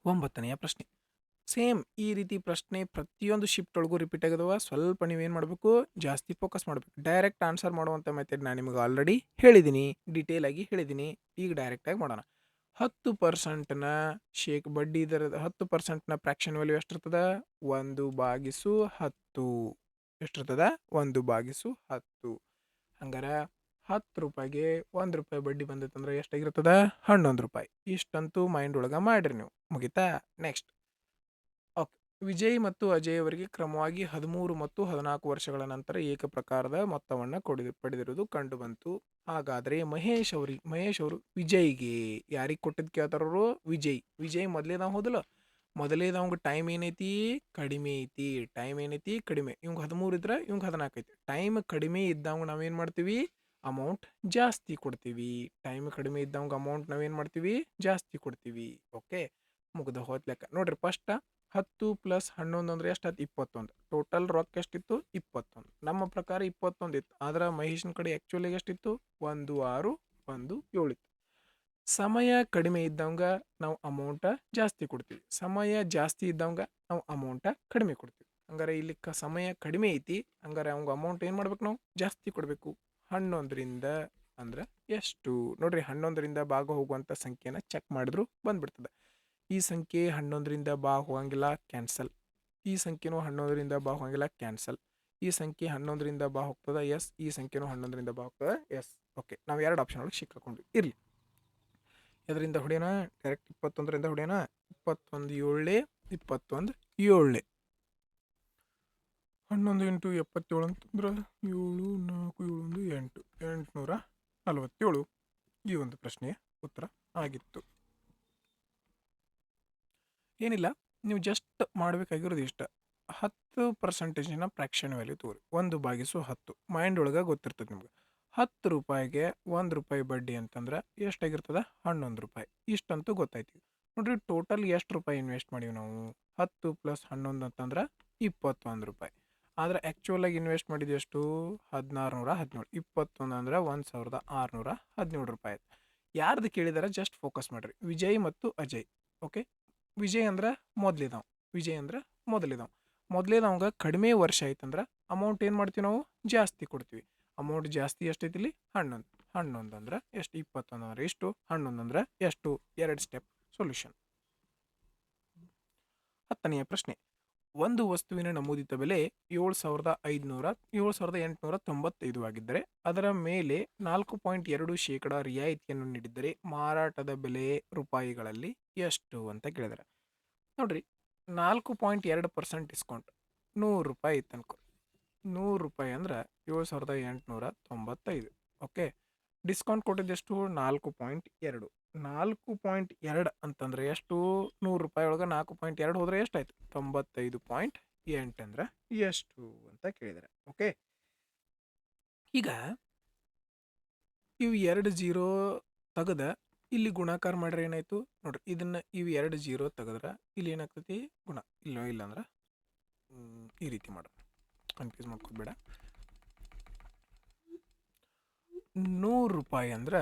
9ನೆಯ ಪ್ರಶ್ನೆ, ಸೇಮ್ ಈ ರೀತಿ ಪ್ರಶ್ನೆ ಪ್ರತಿಯೊಂದು ಶಿಫ್ಟ್ ಒಳಗೂ ರಿಪೀಟ್ ಆಗಿದಾವ. ಸ್ವಲ್ಪ ನೀವೇನು ಮಾಡಬೇಕು? ಜಾಸ್ತಿ ಫೋಕಸ್ ಮಾಡಬೇಕು. ಡೈರೆಕ್ಟ್ ಆನ್ಸರ್ ಮಾಡುವಂಥ ಮೆಥಡ್ ನಾನು ನಿಮಗೆ ಆಲ್ರೆಡಿ ಹೇಳಿದ್ದೀನಿ, ಡೀಟೇಲ್ ಆಗಿ ಹೇಳಿದ್ದೀನಿ. ಈಗ ಡೈರೆಕ್ಟಾಗಿ ಮಾಡೋಣ. 10%ನ ಬಡ್ಡಿ ದರದ 10%ನ ಫ್ರ್ಯಾಕ್ಷನ್ ವ್ಯಾಲ್ಯೂ ಎಷ್ಟಿರ್ತದ? 1/10. ಎಷ್ಟಿರ್ತದ? 1/10. ಹಂಗಾರೆ 10 ರೂಪಾಯಿಗೆ 1 ರೂಪಾಯಿ ಬಡ್ಡಿ ಬಂದೈತಂದ್ರೆ ಎಷ್ಟಾಗಿರ್ತದ? 11 ರೂಪಾಯಿ. ಇಷ್ಟಂತೂ ಮೈಂಡ್ ಒಳಗೆ ಮಾಡಿರಿ ನೀವು. ಮುಗಿತಾ? ನೆಕ್ಸ್ಟ್, ಓಕೆ, ವಿಜಯ್ ಮತ್ತು ಅಜಯ್ ಅವರಿಗೆ ಕ್ರಮವಾಗಿ 13 ಮತ್ತು 14 ವರ್ಷಗಳ ನಂತರ ಏಕಪ್ರಕಾರದ ಮೊತ್ತವನ್ನು ಪಡೆದಿರುವುದು ಕಂಡು ಬಂತು. ಹಾಗಾದರೆ ಮಹೇಶ್ ಅವರು ವಿಜಯ್ಗೆ ಯಾರಿಗೆ ಕೊಟ್ಟಿದ್ದು ಕೇಳ್ತಾರವರು? ವಿಜಯ್ ಮೊದಲೇದಾವ ಹೋದಲ್ಲ. ಮೊದಲೇದವಂಗೆ ಟೈಮ್ ಏನೈತಿ? ಕಡಿಮೆ ಐತಿ. ಟೈಮ್ ಏನೈತಿ? ಕಡಿಮೆ. ಇವಂಗೆ 13 ಇದ್ರೆ ಇವಂಗೆ 14 ಐತಿ. ಟೈಮ್ ಕಡಿಮೆ ಇದ್ದವಂಗೆ ನಾವೇನು ಮಾಡ್ತೀವಿ? ಅಮೌಂಟ್ ಜಾಸ್ತಿ ಕೊಡ್ತೀವಿ. ಟೈಮ್ ಕಡಿಮೆ ಇದ್ದವಂಗೆ ಅಮೌಂಟ್ ನಾವೇನು ಮಾಡ್ತೀವಿ? ಜಾಸ್ತಿ ಕೊಡ್ತೀವಿ. ಓಕೆ, ಮುಗ್ದ ಹೋದ ಲೆಕ್ಕ ನೋಡ್ರಿ. ಫಸ್ಟ್ 10 ಪ್ಲಸ್ 11 ಅಂದ್ರೆ ಎಷ್ಟು ಆಯ್ತು? 21. ಟೋಟಲ್ ರೊಕ್ಕ ಎಷ್ಟಿತ್ತು? 21. ನಮ್ಮ ಪ್ರಕಾರ 21 ಇತ್ತು. ಆದ್ರೆ ಮಹೇಶನ ಕಡೆ ಆ್ಯಕ್ಚುಲಿ ಎಷ್ಟಿತ್ತು? 1 6 1 7 ಇತ್ತು. ಸಮಯ ಕಡಿಮೆ ಇದ್ದವಂಗ ನಾವು ಅಮೌಂಟ ಜಾಸ್ತಿ ಕೊಡ್ತೀವಿ, ಸಮಯ ಜಾಸ್ತಿ ಇದ್ದವಂಗ ನಾವು ಅಮೌಂಟ ಕಡಿಮೆ ಕೊಡ್ತೀವಿ. ಹಂಗಾರೆ ಇಲ್ಲಿ ಸಮಯ ಕಡಿಮೆ ಐತಿ, ಹಂಗಾರೆ ಅವಂಗ ಅಮೌಂಟ್ ಏನು ಮಾಡ್ಬೇಕು? ನಾವು ಜಾಸ್ತಿ ಕೊಡಬೇಕು. 11ರಿಂದ ಅಂದ್ರೆ ಎಷ್ಟು ನೋಡ್ರಿ? 11ರಿಂದ ಭಾಗ ಹೋಗುವಂಥ ಸಂಖ್ಯೆನ ಚೆಕ್ ಮಾಡಿದ್ರು ಬಂದ್ಬಿಡ್ತದೆ. ಈ ಸಂಖ್ಯೆ 11ರಿಂದ ಭಾಗ ಹೋಗಂಗಿಲ್ಲ, ಕ್ಯಾನ್ಸಲ್. ಈ ಸಂಖ್ಯೆನೂ 11ರಿಂದ ಭಾಗ ಹೋಗಂಗಿಲ್ಲ, ಕ್ಯಾನ್ಸಲ್. ಈ ಸಂಖ್ಯೆ 11ರಿಂದ ಭಾಗ ಹೋಗ್ತದ, ಎಸ್. ಈ ಸಂಖ್ಯೆನೂ 11ರಿಂದ ಭಾಗ ಹೋಗ್ತದ, ಎಸ್. ಓಕೆ, ನಾವು 2 ಆಪ್ಷನ್ ಒಳಗೆ ಸಿಕ್ಕಾಕೊಂಡ್ವಿ. ಇರಲಿ, ಎದರಿಂದ ಹೊಡೆಯೋಣ? ಡೈರೆಕ್ಟ್ 21ರಿಂದ ಹೊಡೆಯೋಣ. 21 7 21 7 11 ಇಂಟು 77 ಅಂತಂದ್ರೆ 7 4 7 1 8 847 ಈ ಒಂದು ಪ್ರಶ್ನೆಯ ಉತ್ತರ ಆಗಿತ್ತು. ಏನಿಲ್ಲ, ನೀವು ಜಸ್ಟ್ ಮಾಡಬೇಕಾಗಿರೋದು ಇಷ್ಟ. 10% ಫ್ರ್ಯಾಕ್ಷನ್ ವ್ಯಾಲ್ಯೂ ತಗೋರಿ. 1/10 ಮೈಂಡ್ ಒಳಗೆ ಗೊತ್ತಿರ್ತದೆ ನಿಮ್ಗೆ. 10 ರೂಪಾಯಿಗೆ 1 ರೂಪಾಯಿ ಬಡ್ಡಿ ಅಂತಂದ್ರೆ ಎಷ್ಟಾಗಿರ್ತದೆ? 11 ರೂಪಾಯಿ. ಇಷ್ಟಂತೂ ಗೊತ್ತಾಯ್ತು. ನೋಡ್ರಿ, ಟೋಟಲ್ ಎಷ್ಟು ರೂಪಾಯಿ ಇನ್ವೆಸ್ಟ್ ಮಾಡೀವಿ ನಾವು? 10 ಪ್ಲಸ್ 11 ಅಂತಂದ್ರೆ 21 ರೂಪಾಯಿ. ಆದ್ರೆ ಆ್ಯಕ್ಚುಲಾಗಿ ಇನ್ವೆಸ್ಟ್ ಮಾಡಿದ್ದು ಎಷ್ಟು? 1617. 21 ಅಂದ್ರೆ 1617 ರೂಪಾಯಿ. ಯಾರ್ದು ಕೇಳಿದಾರೆ ಜಸ್ಟ್ ಫೋಕಸ್ ಮಾಡಿರಿ. ವಿಜಯ್ ಮತ್ತು ಅಜಯ್. ಓಕೆ, ವಿಜಯ್ ಅಂದ್ರೆ ಮೊದಲಿದಾವ್. ವಿಜಯ್ ಅಂದ್ರೆ ಮೊದಲೇದವಂಗ ಕಡಿಮೆ ವರ್ಷ ಆಯ್ತಂದ್ರೆ ಅಮೌಂಟ್ ಏನು ಮಾಡ್ತೀವಿ ನಾವು? ಜಾಸ್ತಿ ಕೊಡ್ತೀವಿ. ಅಮೌಂಟ್ ಜಾಸ್ತಿ ಎಷ್ಟೈತಿ ಇಲ್ಲಿ? 11. 11 ಅಂದ್ರೆ ಎಷ್ಟು? 21 ಅಂದ್ರೆ ಎಷ್ಟು? 11 ಅಂದ್ರೆ ಎಷ್ಟು? 2 ಸ್ಟೆಪ್ ಸೊಲ್ಯೂಷನ್. 10ನೆಯ ಪ್ರಶ್ನೆ. ಒಂದು ವಸ್ತುವಿನ ನಮೂದಿತ ಬೆಲೆ 7,895 ಆಗಿದ್ದರೆ ಅದರ ಮೇಲೆ 4.2% ರಿಯಾಯಿತಿಯನ್ನು ನೀಡಿದ್ದರೆ ಮಾರಾಟದ ಬೆಲೆ ರೂಪಾಯಿಗಳಲ್ಲಿ ಎಷ್ಟು ಅಂತ ಕೇಳಿದ್ದಾರೆ. ನೋಡ್ರಿ, 4.2% ಡಿಸ್ಕೌಂಟ್ 100 ರೂಪಾಯಿ ಇತ್ತು ಅನ್ಕೋ. 100 ರೂಪಾಯಿ ಅಂದ್ರೆ 7,895. Okay, discount ಕೊಟ್ಟಿದ್ದೆಷ್ಟು? 4.2. 4.2 ಅಂತಂದ್ರೆ ಎಷ್ಟು? 100 ರೂಪಾಯಿ ಒಳಗೆ 4.2 ಹೋದ್ರೆ ಎಷ್ಟಾಯ್ತು? 95.8 ಅಂದ್ರೆ ಎಷ್ಟು ಅಂತ ಕೇಳಿದ್ದಾರೆ. ಓಕೆ, ಈಗ ಇವು 2 0 ತೆಗೆದ ಇಲ್ಲಿ ಗುಣಾಕಾರ ಮಾಡ್ರೆ ಏನಾಯ್ತು? ನೋಡ್ರಿ, ಇದನ್ನ ಇವು 2 0 ತೆಗೆದ್ರೆ ಇಲ್ಲಿ ಏನಾಗ್ತೈತಿ? ಗುಣ. ಇಲ್ಲ ಅಂದ್ರೆ ಈ ರೀತಿ ಮಾಡೋಣ, ಕನ್ಫ್ಯೂಸ್ ಮಾಡ್ಕೊಬೇಡ. 100 ರೂಪಾಯಿ ಅಂದ್ರೆ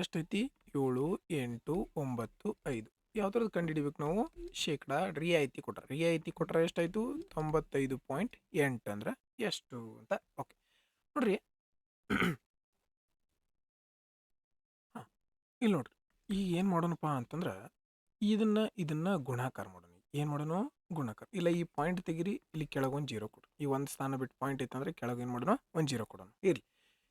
ಎಷ್ಟೈತಿ? 7 8 9 5. ಯಾವ್ದ್ರದ್ದು ಕಂಡು ಹಿಡಿಬೇಕು ನಾವು? ಶೇಕಡಾ ರಿಯಾಯಿತಿ ಕೊಟ್ರೆ ಎಷ್ಟಾಯ್ತು? 95.8 ಅಂದ್ರೆ ಎಷ್ಟು ಅಂತ. ಓಕೆ, ನೋಡ್ರಿ, ಹಾಂ, ಇಲ್ಲಿ ನೋಡ್ರಿ, ಈಗ ಏನು ಮಾಡೋಣಪ್ಪ ಅಂತಂದ್ರೆ ಇದನ್ನ ಗುಣಾಕಾರ ಮಾಡೋಣ. ಏನು ಮಾಡೋಣ? ಗುಣಾಕಾರ. ಇಲ್ಲ, ಈ ಪಾಯಿಂಟ್ ತೆಗಿರಿ, ಇಲ್ಲಿ ಕೆಳಗೊಂದು 0 ಕೊಡ್ರಿ. ಈ ಒಂದು ಸ್ಥಾನ ಬಿಟ್ಟು ಪಾಯಿಂಟ್ ಇತ್ತಂದ್ರೆ ಕೆಳಗೆ ಏನು ಮಾಡೋಣ? ಒಂದು 0 ಕೊಡೋಣ. ಇರಲಿ,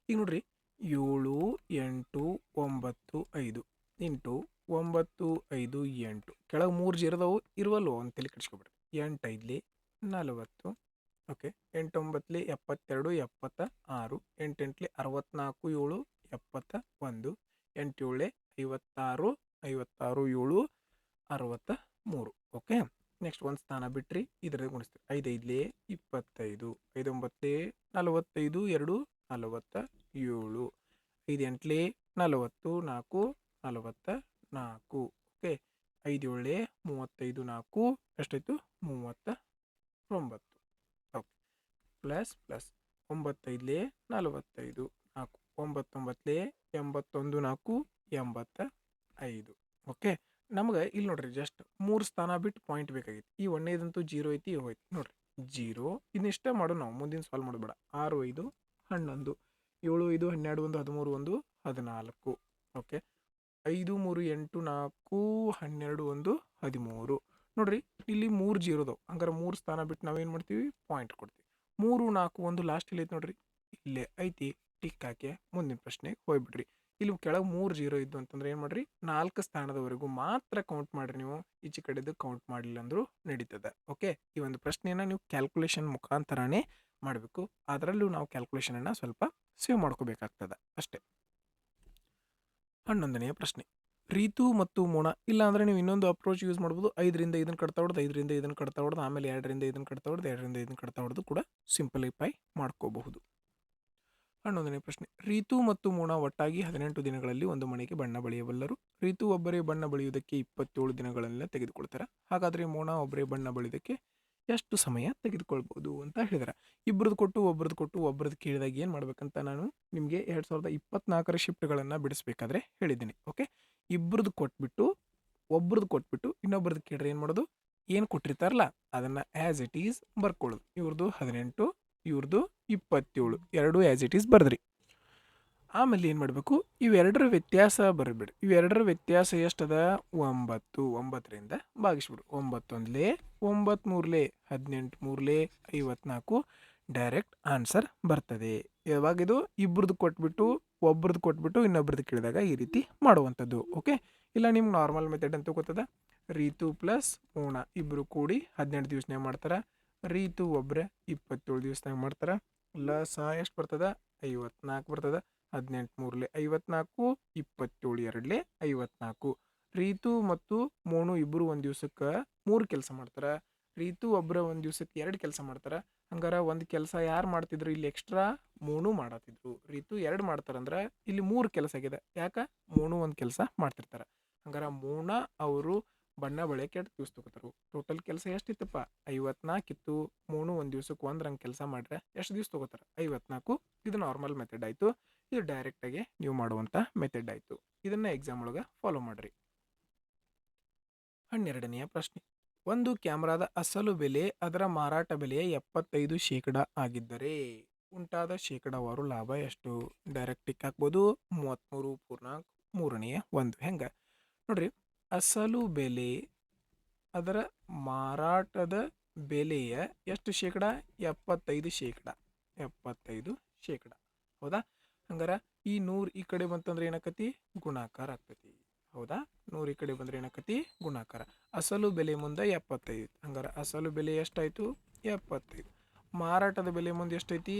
ಈಗ ನೋಡ್ರಿ, 7 8 9 5 ಇಂಟು 9 5 8. ಕೆಳಗೆ 3 0 ಇರುವಲ್ವೋ ಅಂತ ತಲೆ ಕೆಡಿಸ್ಕೊಬೇಡ್ರಿ. 8 5 40. ಓಕೆ, 8 9 72 76. 8 8 64 7 71. 8 7 56 56 7 63. ಓಕೆ, ನೆಕ್ಸ್ಟ್ ಒಂದು ಸ್ಥಾನ ಬಿಟ್ರಿ, ಇದರ ಗುಣಿಸ್ತೀವಿ. 5 5 25. 5 9 45 2 47. 5 8 40 4 44. ಓಕೆ, 5 7 35 4 ಎಷ್ಟಾಯ್ತು? 39. Okay, plus 9 5 45 4 9 9 81 4 85. ಓಕೆ, ನಮ್ಗೆ ಇಲ್ಲಿ ನೋಡ್ರಿ, ಜಸ್ಟ್ 3 ಸ್ಥಾನ ಬಿಟ್ಟು ಪಾಯಿಂಟ್ ಬೇಕಾಗಿತ್ತು. ಈ ಒಂದೇದಂತೂ 0 ಐತಿ, ಹೋಯ್ತು ನೋಡ್ರಿ 0. ಇನ್ನಿಷ್ಟ ಮಾಡು, ನಾವು ಮುಂದಿನ ಸಾಲ್ವ್ ಮಾಡಬೇಡ. 6 5 11 7 5 12 1 13 1 14. ಓಕೆ, 5 3 8 4 12 1 13. ನೋಡ್ರಿ, ಇಲ್ಲಿ 3 0 ಅದಾವೆ. ಹಂಗಾರೆ 3 ಸ್ಥಾನ ಬಿಟ್ಟು ನಾವೇನು ಮಾಡ್ತೀವಿ? ಪಾಯಿಂಟ್ ಕೊಡ್ತೀವಿ. 3 4 1 ಲಾಸ್ಟ್ ಇಲ್ಲಿ ಐತಿ ನೋಡ್ರಿ, ಇಲ್ಲೇ ಐತಿ. ಟಿಕ್ ಹಾಕಿ ಮುಂದಿನ ಪ್ರಶ್ನೆಗೆ ಹೋಗ್ಬಿಡ್ರಿ. ಇಲ್ಲಿ ಕೆಳಗೆ 3 0 ಇದ್ದು ಅಂತಂದ್ರೆ ಏನು ಮಾಡ್ರಿ? 4 ಸ್ಥಾನದವರೆಗೂ ಮಾತ್ರ ಕೌಂಟ್ ಮಾಡ್ರಿ. ನೀವು ಈಚೆ ಕಡೆದು ಕೌಂಟ್ ಮಾಡಲಿಲ್ಲ ಅಂದ್ರೂ ನಡೀತದೆ. ಓಕೆ, ಈ ಒಂದು ಪ್ರಶ್ನೆಯನ್ನು ನೀವು ಕ್ಯಾಲ್ಕುಲೇಷನ್ ಮುಖಾಂತರನೇ ಮಾಡಬೇಕು. ಅದರಲ್ಲೂ ನಾವು ಕ್ಯಾಲ್ಕುಲೇಷನನ್ನು ಸ್ವಲ್ಪ ಸೇವ್ ಮಾಡ್ಕೋಬೇಕಾಗ್ತದೆ ಅಷ್ಟೇ. 11ನೆಯ ಪ್ರಶ್ನೆ. ರೀತು ಮತ್ತು ಮೋನ, ಇಲ್ಲ ಅಂದರೆ ನೀವು ಇನ್ನೊಂದು ಅಪ್ರೋಚ್ ಯೂಸ್ ಮಾಡ್ಬೋದು. 5ರಿಂದ ಇದನ್ನು ಕಡ್ತಾ ಹೊಡೆದು 5ರಿಂದ ಇದನ್ನು ಕಡ್ತಾ ಹೊಡೆದು ಆಮೇಲೆ 2ರಿಂದ ಇದನ್ನು ಕಡ್ತಾ ಹೊಡೆದು 2ರಿಂದ ಇದನ್ನು ಕಡ್ತಾ ಹೊಡೆದು ಕೂಡ ಸಿಂಪಲಿಫೈ ಮಾಡ್ಕೋಬಹುದು. 11ನೇ ಪ್ರಶ್ನೆ. ರೀತು ಮತ್ತು ಮೋನ ಒಟ್ಟಾಗಿ 18 ದಿನಗಳಲ್ಲಿ ಒಂದು ಮನೆಗೆ ಬಣ್ಣ ಬಳಿಯಬಲ್ಲರು. ರಿತು ಒಬ್ಬರೇ ಬಣ್ಣ ಬಳಿಯುವುದಕ್ಕೆ 27 ದಿನಗಳನ್ನ ತೆಗೆದುಕೊಳ್ತಾರೆ. ಹಾಗಾದರೆ ಮೋನಾ ಒಬ್ಬರೇ ಬಣ್ಣ ಬಳಿಯೋದಕ್ಕೆ ಎಷ್ಟು ಸಮಯ ತೆಗೆದುಕೊಳ್ಬೋದು ಅಂತ ಹೇಳಿದಾರೆ. ಇಬ್ಬರದ್ದು ಕೊಟ್ಟು ಒಬ್ಬರದ್ದು ಕೇಳಿದಾಗ ಏನು ಮಾಡ್ಬೇಕಂತ ನಾನು ನಿಮಗೆ 2024ರ ಶಿಫ್ಟ್ಗಳನ್ನು ಬಿಡಿಸ್ಬೇಕಾದ್ರೆ ಹೇಳಿದ್ದೀನಿ. ಓಕೆ, ಇಬ್ಬರದ್ದು ಕೊಟ್ಬಿಟ್ಟು ಇನ್ನೊಬ್ರದ್ದು ಕೇಳಿದ್ರೆ ಏನು ಮಾಡೋದು, ಏನು ಕೊಟ್ಟಿರ್ತಾರಲ್ಲ ಅದನ್ನು ಆ್ಯಸ್ ಇಟ್ ಈಸ್ ಬರ್ಕೊಳ್ಳೋದು. ಇವ್ರದ್ದು 18, ಇವ್ರದ್ದು 27, ಎರಡೂ ಆ್ಯಸ್ ಇಟ್ ಈಸ್ ಬರ್ದ್ರಿ. ಆಮೇಲೆ ಏನು ಮಾಡಬೇಕು, ಇವೆರಡರ ವ್ಯತ್ಯಾಸ ಬರಬೇಡಿ. ಇವೆರಡರ ವ್ಯತ್ಯಾಸ ಎಷ್ಟದ, 9. 9ರಿಂದ ಭಾಗಿಸ್ಬಿಡು. 9 ಒಂದ್ಲೆ 9 ಮೂರ್ಲೆ 18 ಮೂರ್ಲೆ 54. ಡೈರೆಕ್ಟ್ ಆನ್ಸರ್ ಬರ್ತದೆ. ಯಾವಾಗಿದು ಇಬ್ಬರದ್ದು ಕೊಟ್ಬಿಟ್ಟು ಇನ್ನೊಬ್ರದ್ದು ಕೇಳಿದಾಗ ಈ ರೀತಿ ಮಾಡುವಂಥದ್ದು. ಓಕೆ, ಇಲ್ಲ ನಿಮ್ಗೆ ನಾರ್ಮಲ್ ಮೆಥಡ್ ಅಂತ ಗೊತ್ತದ. ರೀತು ಪ್ಲಸ್ ಮೋನಾ ಇಬ್ಬರು ಕೂಡಿ 18 ದಿವಸನಾಗ ಮಾಡ್ತಾರೆ. ರೀತು ಒಬ್ಬರೇ 27 ದಿವಸನಾಗ ಮಾಡ್ತಾರೆ. ಲಸ ಎಷ್ಟು ಬರ್ತದ, 54 ಬರ್ತದ. 18 ಮೂರ್ಲೆ 54, 27 ಎರಡ್ಲೆ 54. ರೀತು ಮತ್ತು ಮೋನು ಇಬ್ಬರು ಒಂದು ದಿವ್ಸಕ್ಕೆ 3 ಕೆಲಸ ಮಾಡ್ತಾರೆ. ರೀತು ಒಬ್ಬರ ಒಂದು ದಿವ್ಸಕ್ಕೆ 2 ಕೆಲಸ ಮಾಡ್ತಾರೆ. ಹಂಗಾರೆ ಒಂದು ಕೆಲಸ ಯಾರು ಮಾಡ್ತಿದ್ರು, ಇಲ್ಲಿ ಎಕ್ಸ್ಟ್ರಾ ಮೋನು ಮಾಡತ್ತಿದ್ರು. ರೀತು 2 ಮಾಡ್ತಾರಂದ್ರೆ ಇಲ್ಲಿ 3 ಕೆಲಸ ಆಗಿದೆ. ಯಾಕೆ, ಮೋನು ಒಂದು ಕೆಲಸ ಮಾಡ್ತಿರ್ತಾರೆ. ಹಂಗಾರೆ ಮೋನಾ ಅವರು ಬಣ್ಣ ಬಳಿಯಕ್ಕೆ 2 ದಿವ್ಸ ತಗೋತಾರು. ಟೋಟಲ್ ಕೆಲಸ ಎಷ್ಟಿತ್ತಪ್ಪ, 54 ಇತ್ತು. ಮೋನು ಒಂದು ದಿವ್ಸಕ್ಕೆ 1 ರಂಗ್ ಕೆಲಸ ಮಾಡಿದ್ರೆ ಎಷ್ಟು ದಿವ್ಸ ತಗೋತಾರೆ, 54. ಇದು ನಾರ್ಮಲ್ ಮೆಥಡ್ ಆಯಿತು. ಇದು ಡೈರೆಕ್ಟಾಗಿ ನೀವು ಮಾಡುವಂಥ ಮೆಥಡ್ ಆಯಿತು. ಇದನ್ನು ಎಕ್ಸಾಮ್ ಒಳಗೆ ಫಾಲೋ ಮಾಡಿರಿ. 12ನೆಯ ಪ್ರಶ್ನೆ, ಒಂದು ಕ್ಯಾಮ್ರಾದ ಅಸಲು ಬೆಲೆ ಅದರ ಮಾರಾಟ ಬೆಲೆಯ 75% ಆಗಿದ್ದರೆ ಉಂಟಾದ ಶೇಕಡಾವಾರು ಲಾಭ ಎಷ್ಟು? ಡೈರೆಕ್ಟ್ ಟಿಕ್ ಹಾಕ್ಬೋದು. 33.3 ಹೆಂಗೆ ನೋಡ್ರಿ, ಅಸಲು ಬೆಲೆ ಅದರ ಮಾರಾಟದ ಬೆಲೆಯ ಎಷ್ಟು ಶೇಕಡ, 75%. 75%, ಹೌದಾ? ಹಂಗಾರೆ ಈ 100 ಈ ಕಡೆ ಬಂತಂದ್ರೆ ಏನಾಕತಿ, ಗುಣಾಕಾರ ಆಗ್ತೈತಿ. ಹೌದಾ, 100 ಈ ಕಡೆ ಬಂದ್ರೆ ಏನಾಕತಿ, ಗುಣಾಕಾರ. ಅಸಲು ಬೆಲೆ ಮುಂದೆ 75. ಹಂಗಾರೆ ಅಸಲು ಬೆಲೆ ಎಷ್ಟಾಯಿತು, 75. ಮಾರಾಟದ ಬೆಲೆ ಮುಂದೆ ಎಷ್ಟೈತಿ,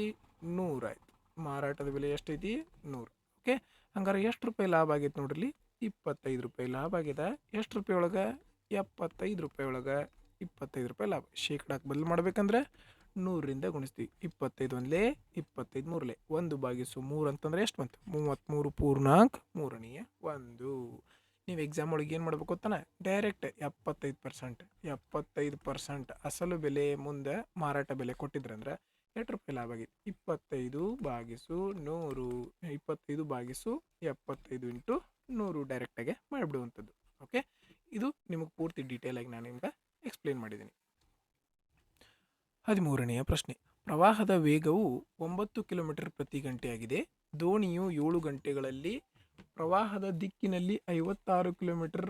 100 ಆಯ್ತು. ಮಾರಾಟದ ಬೆಲೆ ಎಷ್ಟೈತಿ, 100. ಓಕೆ, ಹಂಗಾರೆ ಎಷ್ಟು ರೂಪಾಯಿ ಲಾಭ ಆಗೈತೆ ನೋಡ್ರಿ, 25 ರೂಪಾಯಿ ಲಾಭ ಆಗಿದೆ. ಎಷ್ಟು ರೂಪಾಯಿ ಒಳಗೆ, 75 ರೂಪಾಯಿ ಒಳಗೆ 25 ರೂಪಾಯಿ ಲಾಭ. ಶೇಕಡಾಕ್ಕೆ ಬದಲು ಮಾಡ್ಬೇಕಂದ್ರೆ 100ರಿಂದ ಗುಣಿಸ್ತೀವಿ. 25 ಒಂದ್ಲೆ 25 ಮೂರ್ಲೆ 1/3 ಅಂತಂದ್ರೆ ಎಷ್ಟು ಬಂತು, 33.3 ನೀವು ಎಕ್ಸಾಮ್ ಒಳಗೆ ಏನು ಮಾಡ್ಬೇಕು ಗೊತ್ತಾನೆ, ಡೈರೆಕ್ಟ್ 75% ಅಸಲು ಬೆಲೆ ಮುಂದೆ ಮಾರಾಟ ಬೆಲೆ ಕೊಟ್ಟಿದ್ರಂದ್ರೆ ಎಷ್ಟು ರೂಪಾಯಿ ಲಾಭ ಆಗಿದೆ, 25/100, 25/75 ಇಂಟು 100 ಡೈರೆಕ್ಟಾಗೆ ಮಾಡಿಬಿಡುವಂಥದ್ದು. ಓಕೆ, ಇದು ನಿಮಗೆ ಪೂರ್ತಿ ಡೀಟೇಲಾಗಿ ನಾನು ನಿಮ್ಗೆ ಎಕ್ಸ್ಪ್ಲೇನ್ ಮಾಡಿದ್ದೀನಿ. 13ನೆಯ ಪ್ರಶ್ನೆ, ಪ್ರವಾಹದ ವೇಗವು 9 ಕಿಲೋಮೀಟರ್ ಪ್ರತಿ ಗಂಟೆ ಆಗಿದೆ. ದೋಣಿಯು 7 ಗಂಟೆಗಳಲ್ಲಿ ಪ್ರವಾಹದ ದಿಕ್ಕಿನಲ್ಲಿ 56 ಕಿಲೋಮೀಟರ್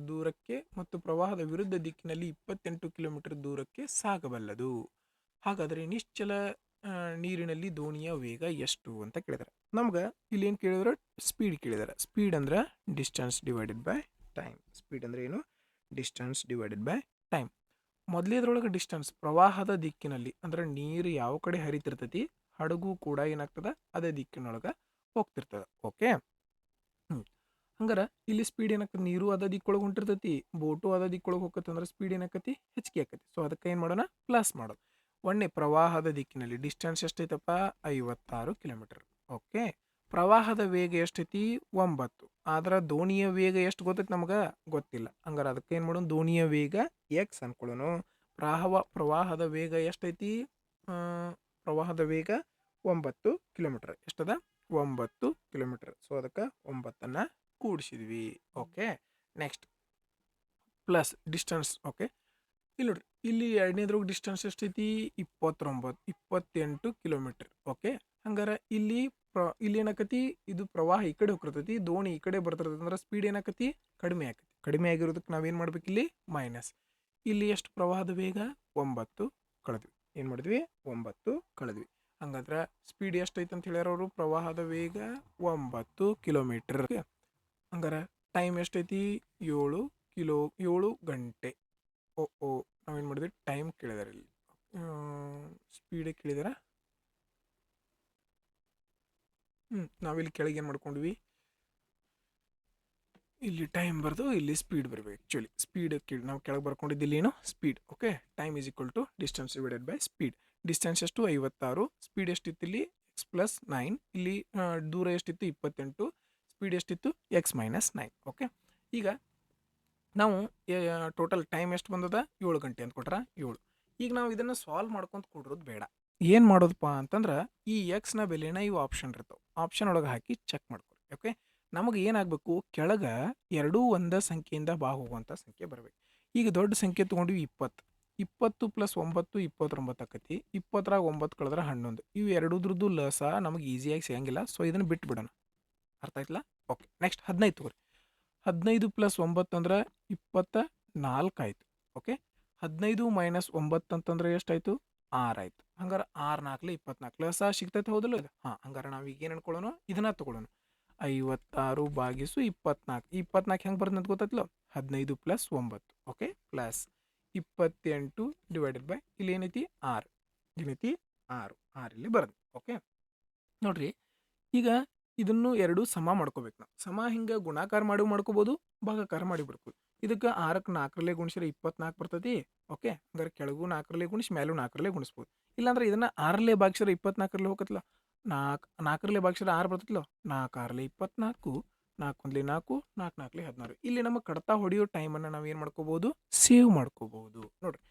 ದೂರಕ್ಕೆ ಮತ್ತು ಪ್ರವಾಹದ ವಿರುದ್ಧ ದಿಕ್ಕಿನಲ್ಲಿ 28 ಕಿಲೋಮೀಟರ್ ದೂರಕ್ಕೆ ಸಾಗಬಲ್ಲದು. ಹಾಗಾದರೆ ನಿಶ್ಚಲ ನೀರಿನಲ್ಲಿ ದೋಣಿಯ ವೇಗ ಎಷ್ಟು ಅಂತ ಕೇಳಿದಾರೆ. ನಮ್ಗೆ ಇಲ್ಲಿ ಏನು ಕೇಳಿದ್ರೆ, ಸ್ಪೀಡ್ ಕೇಳಿದಾರೆ. ಸ್ಪೀಡ್ ಅಂದ್ರೆ distance divided by time. Speed ಅಂದ್ರೆ ಏನು, ಡಿಸ್ಟೆನ್ಸ್ ಡಿವೈಡೆಡ್ ಬೈ ಟೈಮ್. ಮೊದಲೇದ್ರೊಳಗೆ ಡಿಸ್ಟೆನ್ಸ್ ಪ್ರವಾಹದ ದಿಕ್ಕಿನಲ್ಲಿ ಅಂದ್ರೆ ನೀರು ಯಾವ ಕಡೆ ಹರಿತಿರ್ತೈತಿ, ಹಡಗು ಕೂಡ ಏನಾಗ್ತದೆ ಅದೇ ದಿಕ್ಕಿನೊಳಗೆ ಹೋಗ್ತಿರ್ತದೆ. ಓಕೆ, ಹಂಗಾರೆ ಇಲ್ಲಿ ಸ್ಪೀಡ್ ಏನಾಗ್ತದೆ, ನೀರು ಅದ ದಿಕ್ಕೊಳಗೆ ಹೊಂಟಿರ್ತೈತಿ, ಬೋಟು ಅದ ದಿಕ್ಕೊಳಗೆ ಹೋಗತ್ತೆ ಅಂದ್ರೆ ಸ್ಪೀಡ್ ಏನಾಕತಿ, ಹೆಚ್ಚಿಗೆ ಆಕತಿ. ಸೊ ಅದಕ್ಕೆ ಏನು ಮಾಡೋಣ, ಪ್ಲಸ್ ಮಾಡೋದು. ಒಣ್ಣೆ ಪ್ರವಾಹದ ದಿಕ್ಕಿನಲ್ಲಿ ಡಿಸ್ಟೆನ್ಸ್ ಎಷ್ಟೈತಪ್ಪ, 56 ಕಿಲೋಮೀಟರ್. ಓಕೆ, ಪ್ರವಾಹದ ವೇಗ ಎಷ್ಟೈತಿ, 9. ಆದ್ರೆ ದೋಣಿಯ ವೇಗ ಎಷ್ಟು ಗೊತ್ತೈತಿ ನಮ್ಗೆ, ಗೊತ್ತಿಲ್ಲ. ಹಂಗಾರೆ ಅದಕ್ಕೆ ಏನು ಮಾಡೋಣ, ದೋಣಿಯ ವೇಗ ಎಕ್ಸ್ ಅನ್ಕೊಳ್ಳೋಣ. ಪ್ರವಾಹದ ವೇಗ ಎಷ್ಟೈತಿ, ಪ್ರವಾಹದ ವೇಗ 9 ಕಿಲೋಮೀಟರ್. ಎಷ್ಟದ, 9 ಕಿಲೋಮೀಟರ್. ಸೊ ಅದಕ್ಕೆ 9ನ್ನು ಕೂಡಿಸಿದ್ವಿ. Okay, next plus distance. Okay, ಇಲ್ಲಿ ನೋಡ್ರಿ, ಇಲ್ಲಿ ಎರಡನೇದ್ರಾಗ ಡಿಸ್ಟೆನ್ಸ್ ಎಷ್ಟೈತಿ, 28 ಕಿಲೋಮೀಟರ್. ಓಕೆ, ಹಂಗಾರೆ ಇಲ್ಲಿ ಏನಾಕತಿ, ಇದು ಪ್ರವಾಹ ಈ ಕಡೆ ಹೋಗಿರ್ತೈತಿ, ದೋಣಿ ಈ ಕಡೆ ಬರ್ತಿರ್ತೈತಿ ಅಂದ್ರೆ ಸ್ಪೀಡ್ ಏನಾಕತಿ, ಕಡಿಮೆ ಆಕತಿ. ಕಡಿಮೆ ಆಗಿರೋದಕ್ಕೆ ನಾವೇನು ಮಾಡ್ಬೇಕು, ಇಲ್ಲಿ ಮೈನಸ್. ಇಲ್ಲಿ ಎಷ್ಟು ಪ್ರವಾಹದ ವೇಗ, 9 ಕಳೆದ್ವಿ. ಏನು ಮಾಡಿದ್ವಿ, 9 ಕಳೆದ್ವಿ. ಹಂಗಂದ್ರೆ ಸ್ಪೀಡ್ ಎಷ್ಟೈತೆ ಅಂತ ಹೇಳ್ಯಾರ ಅವರು, ಪ್ರವಾಹದ ವೇಗ 9 ಕಿಲೋಮೀಟರ್. ಹಂಗಾರೆ ಟೈಮ್ ಎಷ್ಟೈತಿ, 7 ಗಂಟೆ. ನಾವೇನು ಮಾಡಿದ್ವಿ, ಟೈಮ್ ಕೇಳಿದಾರೆ, ಇಲ್ಲಿ ಸ್ಪೀಡ್ ಕೇಳಿದಾರ. ನಾವಿಲ್ಲಿ ಕೆಳಗೆ ಏನು ಮಾಡ್ಕೊಂಡ್ವಿ, ಇಲ್ಲಿ ಟೈಮ್ ಬರ್ದು ಇಲ್ಲಿ ಸ್ಪೀಡ್ ಬರಬೇಕು. ಆ್ಯಕ್ಚುಲಿ ಸ್ಪೀಡ್ ನಾವು ಕೆಳಗೆ ಬರ್ಕೊಂಡಿದ್ದು ಇಲ್ಲಿ ಏನು, speed. Okay, time is equal to distance divided by speed. Distance ಎಷ್ಟು, 56. ಸ್ಪೀಡ್ ಎಷ್ಟಿತ್ತು ಇಲ್ಲಿ, x+9. ಇಲ್ಲಿ ದೂರ ಎಷ್ಟಿತ್ತು, 28. ಸ್ಪೀಡ್ ಎಷ್ಟಿತ್ತು, x-9. ಓಕೆ, ಈಗ ನಾವು ಟೋಟಲ್ ಟೈಮ್ ಎಷ್ಟು ಬಂದದ 7 ಗಂಟೆ ಅಂತ ಕೊಟ್ರ 7. ಈಗ ನಾವು ಇದನ್ನು ಸಾಲ್ವ್ ಮಾಡ್ಕೊಂತ ಕೊಡೋದು ಬೇಡ. ಏನು ಮಾಡೋದಪ್ಪ ಅಂತಂದ್ರೆ ಈ ಎಕ್ಸ್ನ ಬೆಲೆನ ಇವು ಆಪ್ಷನ್ ಇರ್ತಾವೆ, ಆಪ್ಷನ್ ಒಳಗೆ ಹಾಕಿ ಚೆಕ್ ಮಾಡ್ಕೊಳ್ಳಿ. ಓಕೆ, ನಮಗೆ ಏನಾಗಬೇಕು, ಕೆಳಗೆ ಎರಡೂ ಒಂದೇ ಸಂಖ್ಯೆಯಿಂದ ಬಾ ಹೋಗುವಂಥ ಸಂಖ್ಯೆ ಬರಬೇಕು. ಈಗ ದೊಡ್ಡ ಸಂಖ್ಯೆ ತೊಗೊಂಡಿವಿ 20. 20 + 9 29 ಆಕತಿ. 20ರಾಗ 9 ಕಳೆದ್ರೆ 11. ಇವು ಎರಡೂದ್ರದ್ದು ಲಸ ನಮಗೆ ಈಸಿಯಾಗಿ ಸಿಗಂಗಿಲ್ಲ, ಸೊ ಇದನ್ನು ಬಿಟ್ಟು ಬಿಡೋಣ. ಅರ್ಥ ಆಯ್ತಲ್ಲ? ಓಕೆ, ನೆಕ್ಸ್ಟ್ 15 ತಗೋರಿ. 15 + 9 ಅಂದ್ರೆ 24 ಆಯಿತು. ಓಕೆ, 15 - 9 ಅಂತಂದ್ರೆ ಎಷ್ಟಾಯಿತು? 6 ಆಯಿತು. ಹಂಗಾರೆ 6 × 4 = 24 ಲಸ ಸಿಗ್ತೈತೆ, ಹೌದಲ್ಲ ಇದು? ಹಾಂ, ಹಂಗಾರೆ ನಾವು ಈಗ ಏನು ಅನ್ಕೊಳ್ಳೋಣ, ಇದನ್ನ ತಗೊಳ್ಳೋಣ. 56/24. 24 ಹೆಂಗೆ ಬರ್ತದೆ ಅಂತ ಗೊತ್ತಾಯ್ತಲ್ಲ? 15 + 9. ಓಕೆ, ಪ್ಲಸ್ 28 / ಇಲ್ಲಿ ಏನೈತಿ 6. ಏನೈತಿ 6. 6 ಇಲ್ಲಿ ಬರ್ತದೆ. ಓಕೆ, ನೋಡ್ರಿ, ಈಗ ಇದನ್ನು ಎರಡು ಸಮ ಮಾಡ್ಕೋಬೇಕು. ನಾವು ಸಮ ಹಿಂಗೆ ಗುಣಾಕಾರ ಮಾಡಿ ಮಾಡ್ಕೋಬೋದು, ಭಾಗಾಕಾರ ಮಾಡಿ ಬಿಡ್ಬೋದು. ಇದಕ್ಕೆ 6ಕ್ಕೆ 4ರಲ್ಲೇ ಗುಣಿಸಿದ್ರೆ 24 ಬರ್ತೈತಿ. ಓಕೆ, ಹಂಗಾರೆ ಕೆಳಗೂ 4ರಲ್ಲೇ ಗುಣಿಸಿ ಮೇಲೂ 4ರಲ್ಲೇ ಗುಣಿಸ್ಬೋದು. ಇಲ್ಲಾಂದ್ರೆ ಇದನ್ನು 6ರಲ್ಲೇ ಭಾಗಿಸಿದ್ರೆ 24ರಲ್ಲೇ ಹೋಗತ್ತಲ್ಲ. 4ರಲ್ಲೇ ಭಾಗಿಸಿದ್ರೆ 6 ಬರ್ತೈತಲ್ಲ. 4 × 6 = 24. 4 × 1 = 4. 4 × 4 = 16. ಇಲ್ಲಿ ನಮ್ಮ ಕಡತ ಹೊಡೆಯೋ ಟೈಮನ್ನು ನಾವು ಏನು ಮಾಡ್ಕೋಬೋದು, ಸೇವ್ ಮಾಡ್ಕೋಬೋದು. ನೋಡ್ರಿ,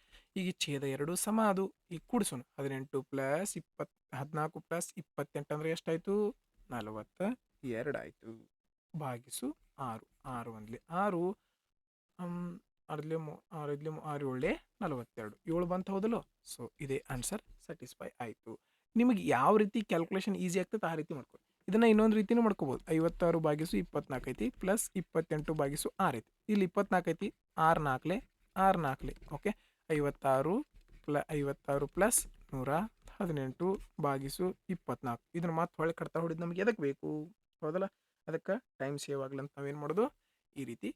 ಈಗ ಛೇದ ಎರಡು ಸಮ ಅದು. ಈಗ ಕೂಡಿಸೋಣ. 18 + 20 14 + 28 ಅಂದ್ರೆ ಎಷ್ಟಾಯಿತು? 42 ಆಯಿತು. ಭಾಗಿಸು 6. 6 × 1 = 6. 6 × 42. 7 ಬಂತು, ಹೌದಲ್ಲ? ಸೊ ಇದೇ ಆನ್ಸರ್ ಸ್ಯಾಟಿಸ್ಫೈ ಆಯಿತು. ನಿಮಗೆ ಯಾವ ರೀತಿ ಕ್ಯಾಲ್ಕುಲೇಷನ್ ಈಸಿ ಆಗ್ತದೆ ಆ ರೀತಿ ಮಾಡ್ಕೊಳ್ಳಿ. ಇದನ್ನು ಇನ್ನೊಂದು ರೀತಿನೂ ಮಾಡ್ಕೋಬೋದು. 56/24 ಐತಿ ಪ್ಲಸ್ 28/6 ಐತಿ. ಇಲ್ಲಿ 24 ಐತಿ. 6 4 6 4. ಓಕೆ, 56 + 118/24. ಇದನ್ನು ಮತ್ತೆ ಹೊಳೆ ಕಡ್ತಾ ಹೊಡಿದು ನಮ್ಗೆ ಎದಕ್ಕೆ ಬೇಕು, ಹೌದಲ್ಲ? ಅದಕ್ಕೆ ಟೈಮ್ ಸೇವ್ ಆಗಲಿ ಅಂತ ನಾವೇನು ಮಾಡೋದು, ಈ ರೀತಿ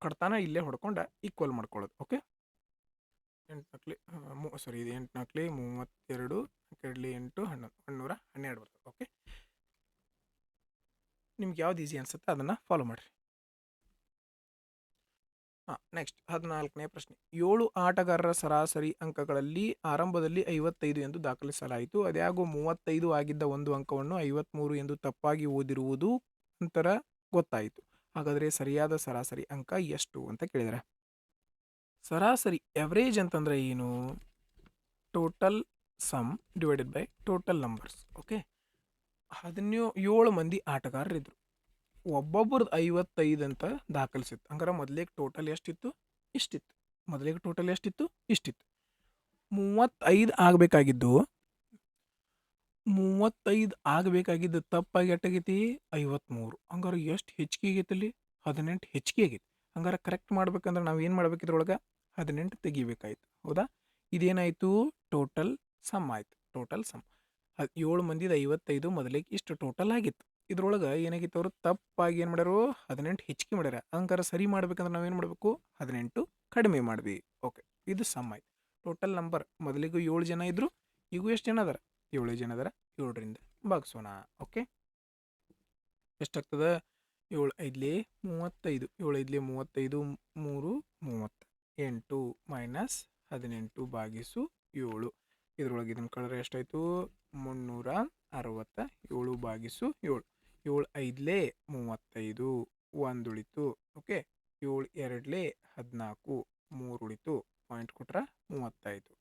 ಕಡ್ತಾನ ಇಲ್ಲೇ ಹೊಡ್ಕೊಂಡು ಈಕ್ವಲ್ ಮಾಡ್ಕೊಳ್ಳೋದು. ಓಕೆ, 8 ಸಾರಿ, ಇದು 8 4 32, 2 8 11 112 ಬರ್ತದೆ. ಓಕೆ, ನಿಮ್ಗೆ ಯಾವ್ದು ಈಸಿ ಅನ್ಸುತ್ತೆ ಅದನ್ನು ಫಾಲೋ ಮಾಡಿರಿ. ನೆಕ್ಸ್ಟ್ 14ನೇ ಪ್ರಶ್ನೆ. 7 ಆಟಗಾರರ ಸರಾಸರಿ ಅಂಕಗಳಲ್ಲಿ ಆರಂಭದಲ್ಲಿ 55 ಎಂದು ದಾಖಲಿಸಲಾಯಿತು. ಅದ್ಯಾಗೋ 35 ಆಗಿದ್ದ ಒಂದು ಅಂಕವನ್ನು 53 ಎಂದು ತಪ್ಪಾಗಿ ಓದಿರುವುದು ನಂತರ ಗೊತ್ತಾಯಿತು. ಹಾಗಾದರೆ ಸರಿಯಾದ ಸರಾಸರಿ ಅಂಕ ಎಷ್ಟು ಅಂತ ಕೇಳಿದರೆ, ಸರಾಸರಿ ಎವರೇಜ್ ಅಂತಂದ್ರೆ ಏನು? Total some divided by total numbers. Okay, 7 ಮಂದಿ ಆಟಗಾರರಿದ್ರು. ಒಬ್ಬೊಬ್ರದ್ದು 55 ಅಂತ ದಾಖಲಿಸಿತ್ತು. ಹಂಗಾರೆ ಮೊದಲಿಗೆ ಟೋಟಲ್ ಎಷ್ಟಿತ್ತು? ಇಷ್ಟಿತ್ತು. ಮೊದಲಿಗೆ ಟೋಟಲ್ ಎಷ್ಟಿತ್ತು? ಇಷ್ಟಿತ್ತು. 35 ಆಗಬೇಕಾಗಿದ್ದು 35 ಆಗಬೇಕಾಗಿದ್ದು ತಪ್ಪಾಗಿ ಎಷ್ಟಾಗೈತಿ? 53. ಹಂಗಾರೆ ಎಷ್ಟು ಹೆಚ್ಚಿಗೆ ಆಗೈತಿ? ಅಲ್ಲಿ 18 ಹೆಚ್ಚಿಗೆ ಆಗೈತಿ. ಹಂಗಾರೆ ಕರೆಕ್ಟ್ ಮಾಡ್ಬೇಕಂದ್ರೆ ನಾವು ಏನು ಮಾಡ್ಬೇಕು? ಇದ್ರೊಳಗೆ 18 ತೆಗಿಬೇಕಾಯ್ತು, ಹೌದಾ? ಇದೇನಾಯಿತು? ಟೋಟಲ್ ಸಮ್ ಆಯಿತು. ಟೋಟಲ್ ಸಮ್ 7 ಮಂದಿದು 55 ಮೊದಲಿಗೆ ಇಷ್ಟು ಟೋಟಲ್ ಆಗಿತ್ತು. ಇದ್ರೊಳಗೆ ಏನಾಗಿತ್ತು? ಅವರು ತಪ್ಪಾಗಿ ಏನು ಮಾಡ್ಯಾರು? 18 ಹೆಚ್ಚಿಗೆ ಮಾಡ್ಯಾರ. ಹಂಗಾರೆ ಸರಿ ಮಾಡ್ಬೇಕಂದ್ರೆ ನಾವೇನು ಮಾಡಬೇಕು? 18 ಕಡಿಮೆ ಮಾಡ್ವಿ. ಓಕೆ, ಇದು ಸಮ್ ಆಯ್ತು. ಟೋಟಲ್ ನಂಬರ್ ಮೊದಲಿಗೂ 7 ಜನ ಇದ್ರು, ಈಗೂ ಎಷ್ಟು ಜನ ಅದಾರ? 7 ಜನ ಅದಾರ. 7ರಿಂದ ಭಾಗಿಸೋಣ. ಓಕೆ, ಎಷ್ಟಾಗ್ತದೆ? 7 5 35. 7 5 35, 3 30. 8 - 18/7. ಇದ್ರೊಳಗೆ ಇದನ್ನು ಕಳೆದ್ರೆ ಎಷ್ಟಾಯಿತು? 367/7. 7 5 35. 1 ಉಳಿತು. ಓಕೆ, 7 2 14. 3 ಉಳಿತು. ಪಾಯಿಂಟ್ ಕೊಟ್ರೆ 30 ಆಯಿತು.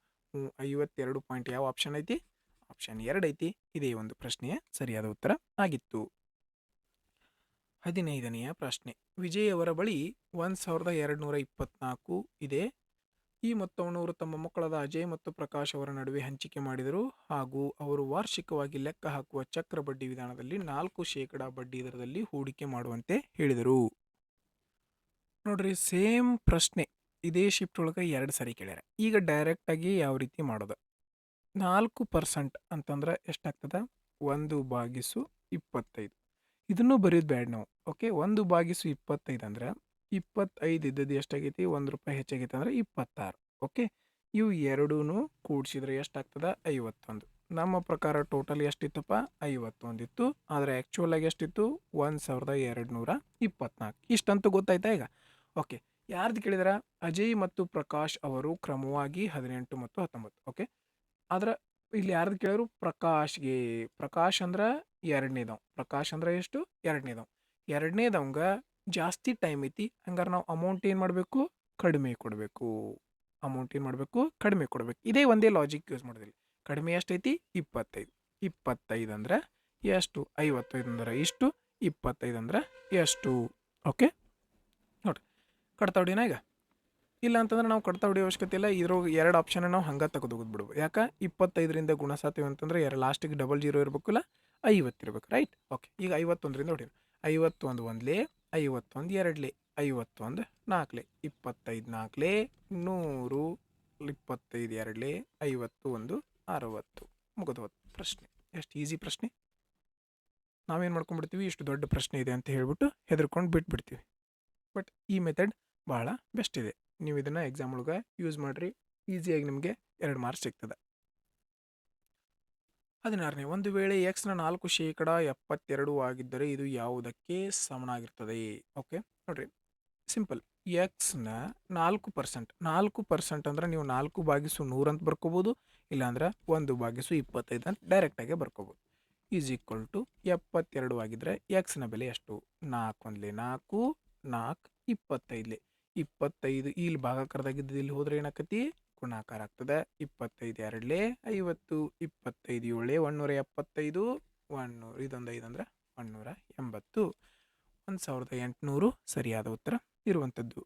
52 ಪಾಯಿಂಟ್ ಯಾವ ಆಪ್ಷನ್ ಐತಿ? ಆಪ್ಷನ್ 2 ಐತಿ. ಇದೇ ಒಂದು ಪ್ರಶ್ನೆಯ ಸರಿಯಾದ ಉತ್ತರ ಆಗಿತ್ತು. 15ನೆಯ ಪ್ರಶ್ನೆ. ವಿಜಯ್ ಅವರ ಬಳಿ 1224 ಇದೆ. ಈ ಮೊತ್ತವನ್ನು ಅವರು ತಮ್ಮ ಮಕ್ಕಳಾದ ಅಜಯ್ ಮತ್ತು ಪ್ರಕಾಶ್ ಅವರ ನಡುವೆ ಹಂಚಿಕೆ ಮಾಡಿದರು ಹಾಗೂ ಅವರು ವಾರ್ಷಿಕವಾಗಿ ಲೆಕ್ಕ ಹಾಕುವ ಚಕ್ರ ಬಡ್ಡಿ ವಿಧಾನದಲ್ಲಿ 4% ಬಡ್ಡಿ ದರದಲ್ಲಿ ಹೂಡಿಕೆ ಮಾಡುವಂತೆ ಹೇಳಿದರು. ನೋಡ್ರಿ, ಸೇಮ್ ಪ್ರಶ್ನೆ ಇದೇ ಶಿಫ್ಟ್ ಒಳಗೆ 2 ಸರಿ ಕೇಳ್ಯಾರ. ಈಗ ಡೈರೆಕ್ಟಾಗಿ ಯಾವ ರೀತಿ ಮಾಡೋದು? 4% ಅಂತಂದ್ರೆ ಎಷ್ಟಾಗ್ತದೆ? 1/25. ಇದನ್ನು ಬರೆಯೋದು ಬೇಡ ನಾವು. ಓಕೆ, 1/25 ಅಂದ್ರೆ 25 ಇದ್ದದ್ದು ಎಷ್ಟಾಗೈತಿ? ₹1 ಹೆಚ್ಚಾಗೈತೆ ಅಂದ್ರೆ 26. ಓಕೆ, ಇವು ಎರಡೂ ಕೂಡಿಸಿದ್ರೆ ಎಷ್ಟಾಗ್ತದೆ? 51. ನಮ್ಮ ಪ್ರಕಾರ ಟೋಟಲ್ ಎಷ್ಟಿತ್ತಪ್ಪ? 51 ಇತ್ತು. ಆದರೆ ಆ್ಯಕ್ಚುಯಲ್ ಆಗಿ ಎಷ್ಟಿತ್ತು? 1224. ಇಷ್ಟಂತೂ ಗೊತ್ತಾಯ್ತಾ ಈಗ? ಓಕೆ, ಯಾರ್ದು ಕೇಳಿದಾರ? ಅಜಯ್ ಮತ್ತು ಪ್ರಕಾಶ್ ಅವರು ಕ್ರಮವಾಗಿ 18 ಮತ್ತು 19. ಓಕೆ, ಆದ್ರೆ ಇಲ್ಲಿ ಯಾರ್ದು ಕೇಳಿದ್ರು? ಪ್ರಕಾಶ್ ಅಂದ್ರೆ 2ನೇದವ. ಪ್ರಕಾಶ್ ಅಂದ್ರೆ ಎಷ್ಟು? 2ನೇದವ. 2ನೇದವಂಗ ಜಾಸ್ತಿ ಟೈಮ್ ಐತಿ, ಹಂಗಾರೆ ನಾವು ಅಮೌಂಟ್ ಏನು ಮಾಡಬೇಕು, ಕಡಿಮೆ ಕೊಡಬೇಕು. ಅಮೌಂಟ್ ಏನು ಮಾಡಬೇಕು, ಕಡಿಮೆ ಕೊಡಬೇಕು. ಇದೇ ಒಂದೇ ಲಾಜಿಕ್ ಯೂಸ್ ಮಾಡೋದಿಲ್ಲ. ಕಡಿಮೆ ಎಷ್ಟೈತಿ, 25. 25 ಅಂದ್ರೆ ಎಷ್ಟು, 55 ಅಂದ್ರೆ ಇಷ್ಟು, 25 ಅಂದ್ರೆ ಎಷ್ಟು. ಓಕೆ ನೋಡಿರಿ, ಕಡ್ತಾ ಹೊಡಿಯೋಣ ಈಗ. ಇಲ್ಲ ಅಂತಂದ್ರೆ ನಾವು ಕಡ್ತಾ ಹೊಡಿಯೋ ಅವಶ್ಯಕತೆ ಇಲ್ಲ. ಇದ್ರಾಗ ಎರಡು ಆಪ್ಷನ್ ನಾವು ಹಂಗೆ ತೆಗೆದೋಗೋದು ಬಿಡ್ಬೋದು. ಯಾಕೆ 25ರಿಂದ ಗುಣಸಾತೀವಿ ಅಂತಂದ್ರೆ ಲಾಸ್ಟಿಗೆ ಡಬಲ್ ಜೀರೋ ಇರಬೇಕಿಲ್ಲ, 50 ಇರ್ಬೇಕು, ರೈಟ್. ಓಕೆ, ಈಗ 51ರಿಂದ ಹೊಡಿಯೋಣ. 51 ಒಂದ್ಲೇ, 51 ಎರಡ್ಲೇ, 51 ನಾಲ್ಕಲೇ, 25 ನಾಲ್ಕಲೇ 100, 25 ಎರಡ್ಲೇ, 51 60. ಮುಗಿದು ಹೋದ ಪ್ರಶ್ನೆ. ಎಷ್ಟು ಈಸಿ ಪ್ರಶ್ನೆ. ನಾವೇನು ಮಾಡ್ಕೊಂಡ್ಬಿಡ್ತೀವಿ, ಇಷ್ಟು ದೊಡ್ಡ ಪ್ರಶ್ನೆ ಇದೆ ಅಂತ ಹೇಳ್ಬಿಟ್ಟು ಹೆದರ್ಕೊಂಡು ಬಿಟ್ಬಿಡ್ತೀವಿ. ಬಟ್ ಈ ಮೆಥಡ್ ಭಾಳ ಬೆಸ್ಟ್ ಇದೆ. ನೀವು ಇದನ್ನು ಎಕ್ಸಾಮ್ ಒಳಗೆ ಯೂಸ್ ಮಾಡಿರಿ, ಈಸಿಯಾಗಿ ನಿಮಗೆ 2 ಮಾರ್ಕ್ಸ್ ಸಿಗ್ತದೆ. 16ನೇ, ಒಂದು ವೇಳೆ ಎಕ್ಸ್ನ 4% ಆಗಿದ್ದರೆ ಇದು ಯಾವುದಕ್ಕೆ ಸಮನಾಗಿರ್ತದೆ. ಓಕೆ ನೋಡ್ರಿ, ಸಿಂಪಲ್. ಎಕ್ಸ್ನ 4%, 4% ಅಂದ್ರೆ ನೀವು 4/100 ಅಂತ ಬರ್ಕೋಬೋದು, ಇಲ್ಲಾಂದ್ರೆ 1/25 ಅಂತ ಡೈರೆಕ್ಟಾಗೆ ಬರ್ಕೋಬೋದು. ಈಸ್ ಈಕ್ವಲ್ ಟು 72 ಆಗಿದ್ರೆ ಎಕ್ಸ್ನ ಬೆಲೆ ಎಷ್ಟು, 4 ಒಂದ್ಲೆ 4, 4 25ಲೇ, 25 ಇಲ್ಲಿ ಭಾಗಾಕಾರದಾಗಿದ್ದು ಇಲ್ಲಿ ಹೋದ್ರೆ ಏನಾಕತಿ, ಗುಣಾಕಾರ ಆಗ್ತದೆ. 25 ಎರಡ್ಲೇ 50, 25 ಏಳೇ 175, 100 ಇದೊಂದು 5 ಅಂದ್ರೆ 180, 1800 ಸರಿಯಾದ ಉತ್ತರ ಇರುವಂಥದ್ದು.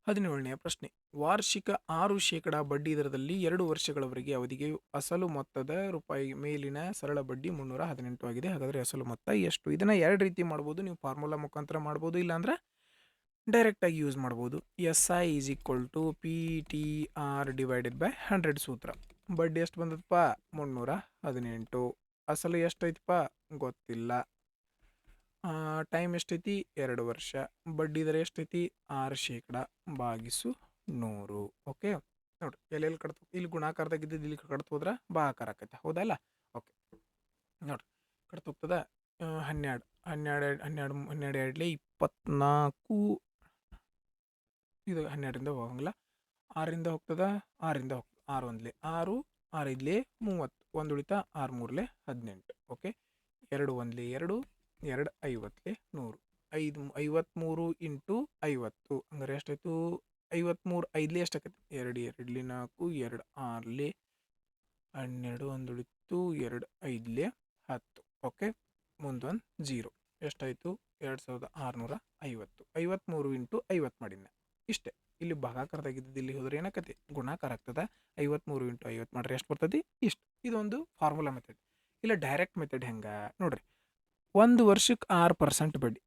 17ನೇ ಪ್ರಶ್ನೆ, ವಾರ್ಷಿಕ 6% ಬಡ್ಡಿ ದರದಲ್ಲಿ 2 ವರ್ಷಗಳವರೆಗೆ ಅವಧಿಗೆ ಅಸಲು ಮೊತ್ತದ ರೂಪಾಯಿ ಮೇಲಿನ ಸರಳ ಬಡ್ಡಿ 318 ಆಗಿದೆ. ಹಾಗಾದರೆ ಅಸಲು ಮೊತ್ತ ಎಷ್ಟು. ಇದನ್ನು 2 ರೀತಿ ಮಾಡ್ಬೋದು. ನೀವು ಫಾರ್ಮುಲಾ ಮುಖಾಂತರ ಮಾಡ್ಬೋದು, ಇಲ್ಲಾಂದ್ರೆ ಡೈರೆಕ್ಟಾಗಿ ಯೂಸ್ ಮಾಡ್ಬೋದು. SI is equal to PTR divided by 100 ಸೂತ್ರ. ಬಡ್ಡಿ ಎಷ್ಟು ಬಂದದಪ್ಪ, 318. ಅಸಲು ಎಷ್ಟೈತಪ್ಪ ಗೊತ್ತಿಲ್ಲ. ಟೈಮ್ ಎಷ್ಟೈತಿ, 2 ವರ್ಷ. ಬಡ್ಡಿ ದರ ಎಷ್ಟೈತಿ, 6% ಭಾಗಿಸು 100. ಓಕೆ ನೋಡ್ರಿ, ಎಲ್ಲೆಲ್ಲಿ ಕಟ್ತು, ಇಲ್ಲಿ ಗುಣಾಕಾರದಾಗಿದ್ದು ಇಲ್ಲಿ ಕಟ್ತು ಹೋದ್ರೆ ಭಾಗಾಕಾರ ಆಕೈತೆ, ಹೌದಲ್ಲ. ಓಕೆ ನೋಡ್ರಿ, ಕಟ್ತು ಹೋಗ್ತದ. 12 ಎರಡ್ಲೆ 24, ಇದು 12ರಿಂದ ಹೋಗಂಗಿಲ್ಲ. 6ರಿಂದ ಹೋಗ್ತದ, 6ರಿಂದ ಹೋಗ್ತದೆ, 6 ಒಂದ್ಲೆ 6, 6 ಐದ್ಲೆ 30, 1 ಉಳಿತಾ 6 ಮೂರ್ಲೆ 18. ಓಕೆ 2 ಒಂದ್ಲೆ 2, 2 50ಲೆ 100, 53 ಇಂಟು 50 ಹಂಗಾರೆ ಎಷ್ಟಾಯ್ತು, 53 ಐದ್ಲೆ ಎಷ್ಟಾಕೈತಿ, 2 ಎರಡ್ಲೆ 4, 2 6ಲೆ 12, 1 ಉಳಿತು 2 5ಲೆ 10. ಓಕೆ ಮುಂದೊಂದು 0 ಎಷ್ಟಾಯಿತು, 2650. 53 ಇಂಟು 50 ಮಾಡಿನ ಇಷ್ಟೇ. ಇಲ್ಲಿ ಭಾಗಾಕಾರದಾಗಿದ್ದು ಇಲ್ಲಿ ಹೋದ್ರೆ ಏನಾಕತಿ, ಗುಣಾಕಾರ ಆಗ್ತದೆ. 53 ಇಂಟು 50 ಮಾಡ್ರಿ ಎಷ್ಟು ಬರ್ತದೆ, ಇಷ್ಟು. ಇದೊಂದು ಫಾರ್ಮುಲಾ ಮೆಥಡ್. ಇಲ್ಲ ಡೈರೆಕ್ಟ್ ಮೆಥಡ್ ಹೆಂಗೆ ನೋಡ್ರಿ, 1 ವರ್ಷಕ್ಕೆ 6% ಬಡ್ಡಿ,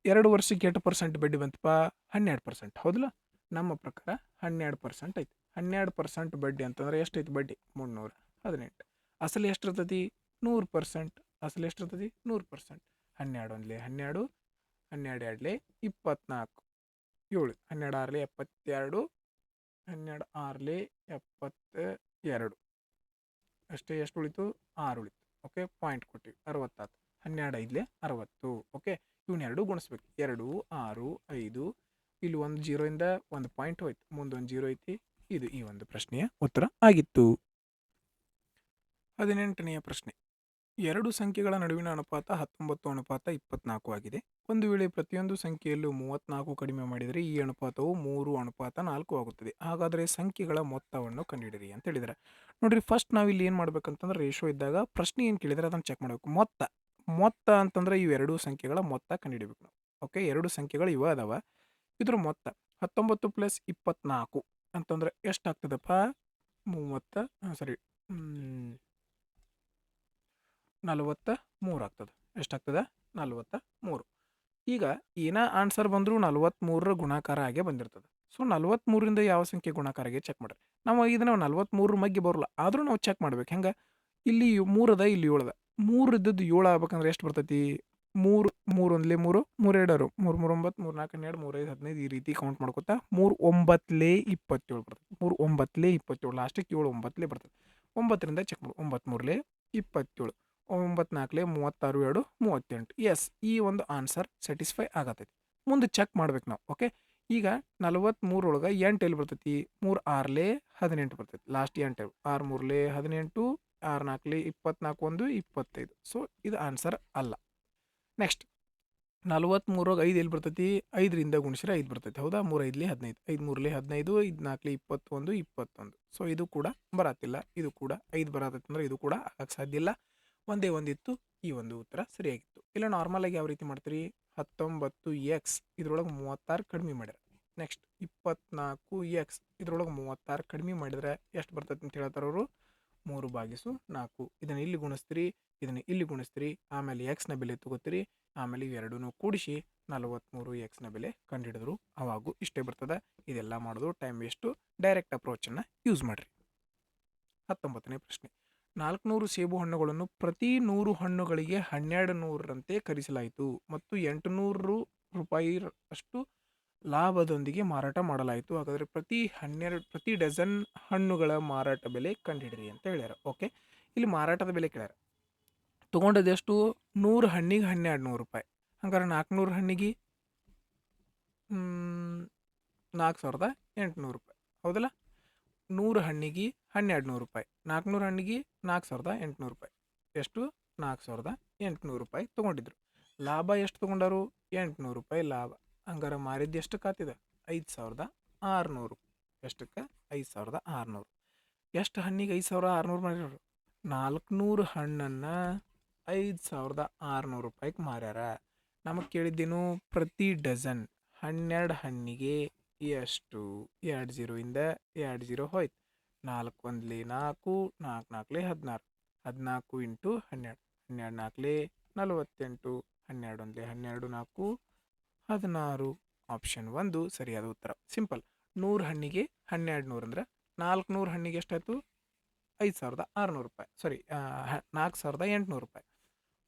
2 ವರ್ಷಕ್ಕೆ 8% ಬಡ್ಡಿ ಬಂತಪ್ಪ, 12%. ಹೌದಲ್ಲ, ನಮ್ಮ ಪ್ರಕಾರ 12% ಐತಿ. 12% ಬಡ್ಡಿ ಅಂತಂದ್ರೆ ಎಷ್ಟೈತಿ ಬಡ್ಡಿ, 318. ಅಸಲು ಎಷ್ಟಿರ್ತತಿ, 100%. ಅಸಲು ಎಷ್ಟಿರ್ತತಿ, 100%. 12 ಒಂದ್ಲೆ 12, 12 ಎರಡ್ಲೆ 24, 7, 12 ಆರ್ಲೆ 72, 12 ಆರ್ಲೆ 72 ಅಷ್ಟೇ. ಎಷ್ಟು ಉಳಿತು, 6 ಉಳಿತು. ಓಕೆ ಪಾಯಿಂಟ್ ಕೊಟ್ಟಿವಿ, 60 ಆಯ್ತು. 12 ಐದ್ಲೆ 60. ಓಕೆ ಇವನ್ನೆರಡು ಗುಣಿಸ್ಬೇಕು, 2, 6, 5. ಇಲ್ಲಿ ಒಂದು 0ಇಂದ 1 ಪಾಯಿಂಟ್ ಹೋಯ್ತು, ಮುಂದೊಂದು 0 ಐತಿ. ಇದು ಈ ಒಂದು ಪ್ರಶ್ನೆಯ ಉತ್ತರ ಆಗಿತ್ತು. 18ನೆಯ ಪ್ರಶ್ನೆ, 2 ಸಂಖ್ಯೆಗಳ ನಡುವಿನ ಅನುಪಾತ 19:24 ಆಗಿದೆ. ಒಂದು ವೇಳೆ ಪ್ರತಿಯೊಂದು ಸಂಖ್ಯೆಯಲ್ಲೂ 34 ಕಡಿಮೆ ಮಾಡಿದರೆ ಈ ಅನುಪಾತವು 3:4 ಆಗುತ್ತದೆ. ಹಾಗಾದರೆ ಸಂಖ್ಯೆಗಳ ಮೊತ್ತವನ್ನು ಕಂಡುಹಿಡಿಯಿರಿ ಅಂತ ಹೇಳಿದರೆ, ನೋಡ್ರಿ ಫಸ್ಟ್ ನಾವು ಇಲ್ಲಿ ಏನು ಮಾಡ್ಬೇಕಂತಂದ್ರೆ, ರೇಷೋ ಇದ್ದಾಗ ಪ್ರಶ್ನೆ ಏನು ಕೇಳಿದರೆ ಅದನ್ನು ಚೆಕ್ ಮಾಡಬೇಕು. ಮೊತ್ತ ಅಂತಂದ್ರೆ ಇವು 2 ಸಂಖ್ಯೆಗಳ ಮೊತ್ತ ಕಂಡುಹಿಡಿಬೇಕು ನಾವು. ಓಕೆ 2 ಸಂಖ್ಯೆಗಳು ಇವ ಅದಾವ, ಇದ್ರ ಮೊತ್ತ 19 + 24 ಅಂತಂದ್ರೆ ಎಷ್ಟಾಗ್ತದಪ್ಪ, 43 ಆಗ್ತದೆ. ಎಷ್ಟಾಗ್ತದೆ, 43. ಈಗ ಏನ ಆನ್ಸರ್ ಬಂದರೂ 43ರ ಗುಣಾಕಾರ ಆಗೇ ಬಂದಿರ್ತದೆ. ಸೊ 43ರಿಂದ ಯಾವ ಸಂಖ್ಯೆ ಗುಣಾಕಾರ ಆಗಿ ಚೆಕ್ ಮಾಡ್ರಿ. ನಾವು ಇದನ್ನು 43 ಮಗ್ಗೆ ಬರೋಲ್ಲ, ಆದರೂ ನಾವು ಚೆಕ್ ಮಾಡ್ಬೇಕು. ಹೆಂಗೆ, ಇಲ್ಲಿ 3 ಅದ, ಇಲ್ಲಿ 7 ಅದ. 3 ಇದ್ದದ್ದು 7 ಆಗ್ಬೇಕಂದ್ರೆ ಎಷ್ಟು ಬರ್ತೈತಿ, 3 ಒಂದ್ಲೆ 3, 3 2, 3 3 9, 3 4 12, 3 5 15 ಈ ರೀತಿ ಕೌಂಟ್ ಮಾಡ್ಕೊತಾ 3 9ಲೆ 27 ಬರ್ತದೆ. 3 9ಲೆ 27, ಲಾಸ್ಟಿಗೆ 7 9ಲೆ ಬರ್ತದೆ. 9ರಿಂದ ಚೆಕ್ ಮಾಡು, 9 3ಲೆ 27, 9 4ಲೆ 36, 2 38. ಎಸ್, ಈ ಒಂದು ಆನ್ಸರ್ ಸ್ಯಾಟಿಸ್ಫೈ ಆಗತೈತಿ. ಮುಂದೆ ಚೆಕ್ ಮಾಡ್ಬೇಕು ನಾವು. ಓಕೆ ಈಗ 43 ಒಳಗೆ 8 ಎಲ್ಲಿ ಬರ್ತೈತಿ, 3 6ಲೆ 18 ಬರ್ತೈತಿ, ಲಾಸ್ಟ್ 8, 6 3ಲೆ 18, 6 4ಲೆ 24, 1 25. ಸೊ ಇದು ಆನ್ಸರ್ ಅಲ್ಲ. ನೆಕ್ಸ್ಟ್ 43 5 ಎಲ್ಲಿ ಬರ್ತೈತಿ? 5ರಿಂದ ಗುಣಿಸಿದ್ರೆ 5 ಬರ್ತೈತಿ. ಹೌದಾ? 3 5 15, 5 3 15, 5 4 21, 21. ಸೊ ಇದು ಕೂಡ ಬರತ್ತಿಲ್ಲ. ಇದು ಕೂಡ 5 ಬರತೈತಿ ಅಂದ್ರೆ ಇದು ಕೂಡ ಆಗಕ್ಕೆ ಸಾಧ್ಯ ಇಲ್ಲ. ಒಂದೇ ಒಂದಿತ್ತು. ಈ ಒಂದು ಉತ್ತರ ಸರಿಯಾಗಿತ್ತು. ಇಲ್ಲ ನಾರ್ಮಲ್ ಆಗಿ ಯಾವ ರೀತಿ ಮಾಡ್ತೀರಿ? 19x ಇದ್ರೊಳಗೆ 36 ಕಡಿಮೆ ಮಾಡ್ಯಾರ. ನೆಕ್ಸ್ಟ್ 24x ಇದ್ರೊಳಗೆ 36 ಕಡಿಮೆ ಮಾಡಿದ್ರೆ ಎಷ್ಟು ಬರ್ತೈತಿ ಅಂತ ಹೇಳ್ತಾರೆ ಅವರು? 3/4. ಇದನ್ನು ಇಲ್ಲಿ ಗುಣಿಸ್ತೀರಿ, ಇದನ್ನು ಇಲ್ಲಿ ಗುಣಿಸ್ತೀರಿ, ಆಮೇಲೆ ಎಕ್ಸ್ನ ಬೆಲೆ ತಗೋತೀರಿ, ಆಮೇಲೆ ಇವೆರಡೂ ಕೂಡಿಸಿ 43x ಬೆಲೆ ಕಂಡುಹಿಡಿದ್ರು. ಅವಾಗೂ ಇಷ್ಟೇ ಬರ್ತದೆ. ಇದೆಲ್ಲ ಮಾಡೋದು ಟೈಮ್ ವೇಸ್ಟು. ಡೈರೆಕ್ಟ್ ಅಪ್ರೋಚನ್ನು ಯೂಸ್ ಮಾಡಿರಿ. 19ನೇ ಪ್ರಶ್ನೆ. 400 ಸೇಬು ಹಣ್ಣುಗಳನ್ನು ಪ್ರತಿ 100 ಹಣ್ಣುಗಳಿಗೆ 1200ರಂತೆ ಖರೀದಿಸಲಾಯಿತು ಮತ್ತು 800 ರೂಪಾಯಿ ಅಷ್ಟು ಲಾಭದೊಂದಿಗೆ ಮಾರಾಟ ಮಾಡಲಾಯಿತು. ಹಾಗಾದರೆ ಪ್ರತಿ ಡಜನ್ ಹಣ್ಣುಗಳ ಮಾರಾಟ ಬೆಲೆ ಕಂಡುಹಿಡಿರಿ ಅಂತ ಹೇಳ್ಯಾರ. ಓಕೆ, ಇಲ್ಲಿ ಮಾರಾಟದ ಬೆಲೆ ಕೇಳ್ಯಾರ. ತೊಗೊಂಡದ್ದು ಎಷ್ಟು? 100 ಹಣ್ಣಿಗೆ 1200 ರೂಪಾಯಿ. ಹಂಗಾರೆ 400 ಹಣ್ಣಿಗೆ 4800 ರೂಪಾಯಿ. ಹೌದಲ್ಲ? 100 ಹಣ್ಣಿಗೆ 1200 ರೂಪಾಯಿ, 400 ಹಣ್ಣಿಗೆ 4800 ರೂಪಾಯಿ. ಎಷ್ಟು? 4800 ರೂಪಾಯಿ ತೊಗೊಂಡಿದ್ರು. ಲಾಭ ಎಷ್ಟು ತೊಗೊಂಡರು? 800 ರೂಪಾಯಿ ಲಾಭ. ಹಂಗಾರೆ ಮಾರಿದ್ದು ಎಷ್ಟಕ್ಕೆ ಆತಿದೆ? 5600. ಎಷ್ಟಕ್ಕೆ? 5600. ಎಷ್ಟು ಹಣ್ಣಿಗೆ 5600 ಮಾರ್ಯಾರು? 400 ಹಣ್ಣನ್ನು 5600 ರೂಪಾಯಿಗೆ ಮಾರ್ಯಾರ. ನಮಗೆ ಕೇಳಿದ್ದೇನು? ಪ್ರತಿ ಡಜನ್ 12 ಹಣ್ಣಿಗೆ ಎಷ್ಟು? 2 0 2 0 ಹೋಯ್ತು. 4 1 4, 4 4 16, 14 ಇಂಟು 12, 12 4 48, 12 1 12, 4 16. ಆಪ್ಷನ್ 1 ಸರಿಯಾದ ಉತ್ತರ. ಸಿಂಪಲ್. 100 ಹಣ್ಣಿಗೆ 1200 ಅಂದ್ರೆ 400 ಹಣ್ಣಿಗೆ ಎಷ್ಟಾಯಿತು? 5600 ರೂಪಾಯಿ. ಸಾರಿ, 4800 ರೂಪಾಯಿ.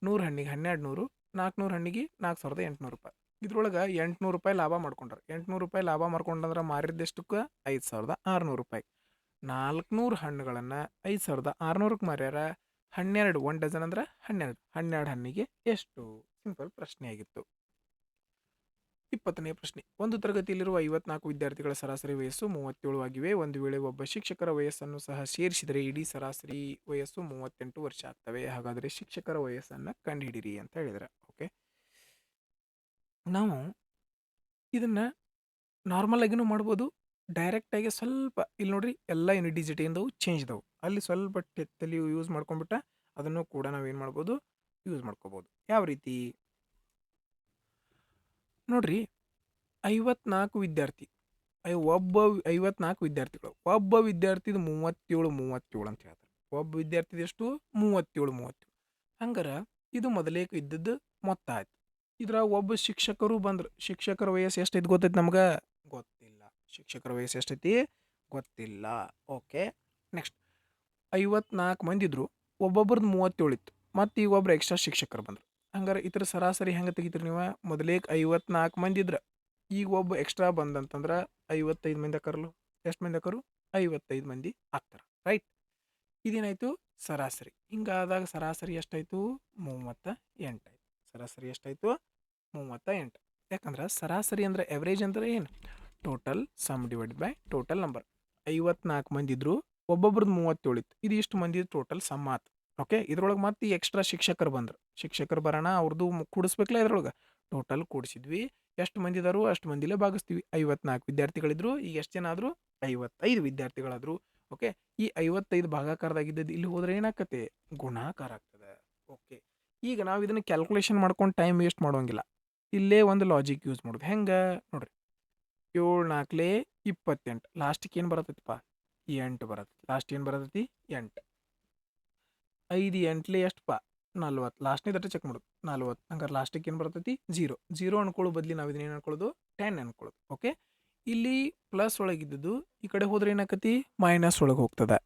100 ಹಣ್ಣಿಗೆ 1200, 400 ಹಣ್ಣಿಗೆ 4800 ರೂಪಾಯಿ. ಇದ್ರೊಳಗೆ 800 ರೂಪಾಯಿ ಲಾಭ ಮಾಡ್ಕೊಂಡ್ರೆ. 800 ರೂಪಾಯಿ ಲಾಭ ಮಾಡ್ಕೊಂಡ್ರೆ ಮಾರಿದ್ದೆಷ್ಟಕ್ಕೆ? 5600 ರೂಪಾಯಿ. 400 ಹಣ್ಣುಗಳನ್ನು 5600ಕ್ಕೆ ಮಾರ್ಯಾರ. 12 1 ಡಜನ್ ಅಂದ್ರೆ 12 ಹಣ್ಣಿಗೆ ಎಷ್ಟು? ಸಿಂಪಲ್ ಪ್ರಶ್ನೆ ಆಗಿತ್ತು. 20ನೇ ಪ್ರಶ್ನೆ. ಒಂದು ತರಗತಿಯಲ್ಲಿರುವ 54 ವಿದ್ಯಾರ್ಥಿಗಳ ಸರಾಸರಿ ವಯಸ್ಸು 37 ಆಗಿವೆ. ಒಂದು ವೇಳೆ ಒಬ್ಬ ಶಿಕ್ಷಕರ ವಯಸ್ಸನ್ನು ಸಹ ಸೇರಿಸಿದರೆ ಇಡೀ ಸರಾಸರಿ ವಯಸ್ಸು 38 ವರ್ಷ ಆಗ್ತವೆ. ಹಾಗಾದರೆ ಶಿಕ್ಷಕರ ವಯಸ್ಸನ್ನು ಕಂಡುಹಿಡಿರಿ ಅಂತ ಹೇಳಿದರೆ. ಓಕೆ, ನಾವು ಇದನ್ನು ನಾರ್ಮಲ್ ಆಗಿನೂ ಮಾಡ್ಬೋದು, ಡೈರೆಕ್ಟಾಗಿ ಸ್ವಲ್ಪ ಇಲ್ಲಿ ನೋಡ್ರಿ ಎಲ್ಲ ಡಿಜಿಟಿಂದವು ಚೇಂಜ್ ಇದಾವೆ. ಅಲ್ಲಿ ಸ್ವಲ್ಪ ತಲೆ ಯೂಸ್ ಮಾಡ್ಕೊಂಡ್ಬಿಟ್ಟ ಅದನ್ನು ಕೂಡ ನಾವೇನು ಮಾಡ್ಬೋದು? ಯೂಸ್ ಮಾಡ್ಕೋಬೋದು. ಯಾವ ರೀತಿ ನೋಡ್ರಿ? 54 ವಿದ್ಯಾರ್ಥಿ, 54 ವಿದ್ಯಾರ್ಥಿಗಳು. ಒಬ್ಬ ವಿದ್ಯಾರ್ಥಿದು 37 ಅಂತ ಹೇಳ್ತಾರೆ. ಒಬ್ಬ ವಿದ್ಯಾರ್ಥಿದು ಎಷ್ಟು? 37. ಹಂಗಾರೆ ಇದು ಮೊದಲೇ ಇದ್ದದ್ದು ಮೊತ್ತ ಆಯ್ತು. ಇದ್ರಾಗ ಒಬ್ಬ ಶಿಕ್ಷಕರು ಬಂದ್ರು. ಶಿಕ್ಷಕರ ವಯಸ್ಸು ಎಷ್ಟೈತಿ ಗೊತ್ತೈತಿ ನಮ್ಗೆ? ಗೊತ್ತಿಲ್ಲ. ಶಿಕ್ಷಕರ ವಯಸ್ಸು ಎಷ್ಟೈತಿ? ಗೊತ್ತಿಲ್ಲ. ಓಕೆ, ನೆಕ್ಸ್ಟ್ 54 ಮಂದಿ ಇದ್ರು. ಒಬ್ಬೊಬ್ರದ್ದು 37 ಇತ್ತು. ಮತ್ತು ಈಗ ಒಬ್ರು ಎಕ್ಸ್ಟ್ರಾ ಶಿಕ್ಷಕರು ಬಂದರು. ಹಂಗಾರೆ ಇತರ ಸರಾಸರಿ ಹೆಂಗೆ ತೆಗಿತೀರಿ ನೀವು? ಮೊದಲೇ 54 ಮಂದಿ ಇದ್ರೆ ಈಗ ಒಬ್ಬ ಎಕ್ಸ್ಟ್ರಾ ಬಂದಂತಂದ್ರೆ 55 ಮಂದಿ ಆಕರಲ್ಲ. ಎಷ್ಟು ಮಂದಿ ಆಕರು? 55 ಮಂದಿ ಆಗ್ತಾರೆ. ರೈಟ್? ಇದೇನಾಯಿತು? ಸರಾಸರಿ. ಹಿಂಗಾದಾಗ ಸರಾಸರಿ ಎಷ್ಟಾಯಿತು? 38 ಆಯಿತು. ಸರಾಸರಿ ಎಷ್ಟಾಯಿತು? 38. ಯಾಕಂದ್ರೆ ಸರಾಸರಿ ಅಂದರೆ ಎವ್ರೇಜ್ ಅಂದರೆ ಏನು? Total some divide by total number. 54 ಮಂದಿ ಇದ್ರು, ಒಬ್ಬೊಬ್ರದ್ದು 37 ಇತ್ತು. ಇದು ಇಷ್ಟು ಮಂದಿ ಟೋಟಲ್ ಸಮ್ ಆತು. ಓಕೆ, ಇದ್ರೊಳಗೆ ಮತ್ತೆ ಎಕ್ಸ್ಟ್ರಾ ಶಿಕ್ಷಕರು ಬಂದರು. ಶಿಕ್ಷಕರು ಬರೋಣ, ಅವ್ರದ್ದು ಕೂಡಿಸ್ಬೇಕಲ್ಲ ಇದ್ರೊಳಗೆ. ಟೋಟಲ್ ಕೂಡಿಸಿದ್ವಿ. ಎಷ್ಟು ಮಂದಿ ಇದಾರು ಅಷ್ಟು ಮಂದಿಲೇ ಭಾಗಿಸ್ತೀವಿ. 54 ವಿದ್ಯಾರ್ಥಿಗಳಿದ್ರು. ಈಗ ಎಷ್ಟು ಜನ ಆದರು? 55 ವಿದ್ಯಾರ್ಥಿಗಳಾದರು. ಓಕೆ, ಈ 55 ಭಾಗಾಕಾರದಾಗಿದ್ದದ್ದು ಇಲ್ಲಿ ಹೋದ್ರೆ ಏನಾಗ್ತದೆ? ಗುಣಾಕಾರ ಆಗ್ತದೆ. ಓಕೆ, ಈಗ ನಾವು ಇದನ್ನು ಕ್ಯಾಲ್ಕುಲೇಷನ್ ಮಾಡ್ಕೊಂಡು ಟೈಮ್ ವೇಸ್ಟ್ ಮಾಡೋಂಗಿಲ್ಲ. ಇಲ್ಲೇ ಒಂದು ಲಾಜಿಕ್ ಯೂಸ್ ಮಾಡೋದು. ಹೆಂಗೆ ನೋಡ್ರಿ? 7 4 28. ಲಾಸ್ಟಿಗೆ ಏನು ಬರತ್ತೈತಿಪ್ಪ? 8 ಬರತ್ತೆ. ಲಾಸ್ಟ್ ಏನು ಬರತ್ತೈತಿ? 8. 5 8 ಎಷ್ಟಪ್ಪ? 40. ಲಾಸ್ಟ್ನೇ ದಟ್ಟ ಚೆಕ್ ಮಾಡೋದು. 40. ಹಂಗಾರೆ ಲಾಸ್ಟಿಗೆ ಏನು ಬರ್ತೈತಿ? 0 ಅನ್ಕೊಳ್ಳೋ ಬದಲಿ ನಾವು ಇದನ್ನ ಏನು ಅನ್ಕೊಳ್ಳೋದು? 10 ಅನ್ಕೊಳ್ಳೋದು. ಓಕೆ, ಇಲ್ಲಿ ಪ್ಲಸ್ ಒಳಗಿದ್ದದ್ದು ಈ ಕಡೆ ಹೋದ್ರೆ ಏನಾಕತಿ? ಮೈನಸ್ ಒಳಗೆ ಹೋಗ್ತದೆ.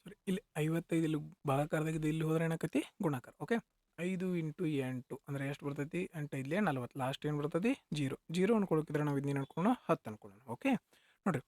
ಸರಿ, ಇಲ್ಲಿ 55 ಇಲ್ಲಿ ಭಾಗಾಕಾರದಾಗಿದ್ದು ಇಲ್ಲಿ ಹೋದ್ರೆ ಏನಾಕತಿ? ಗುಣಾಕಾರ. ಓಕೆ, 5 × 8 ಅಂದರೆ ಎಷ್ಟು ಬರ್ತೈತಿ? 8 5 40. ಲಾಸ್ಟ್ ಏನು ಬರ್ತೈತಿ? 0 ಅನ್ಕೊಳಕಿದ್ರೆ ನಾವು ಇದನ್ನೇನು ಅನ್ಕೊಳ್ಳೋಣ? 10 ಅನ್ಕೊಳ್ಳೋಣ. ಓಕೆ, ನೋಡಿರಿ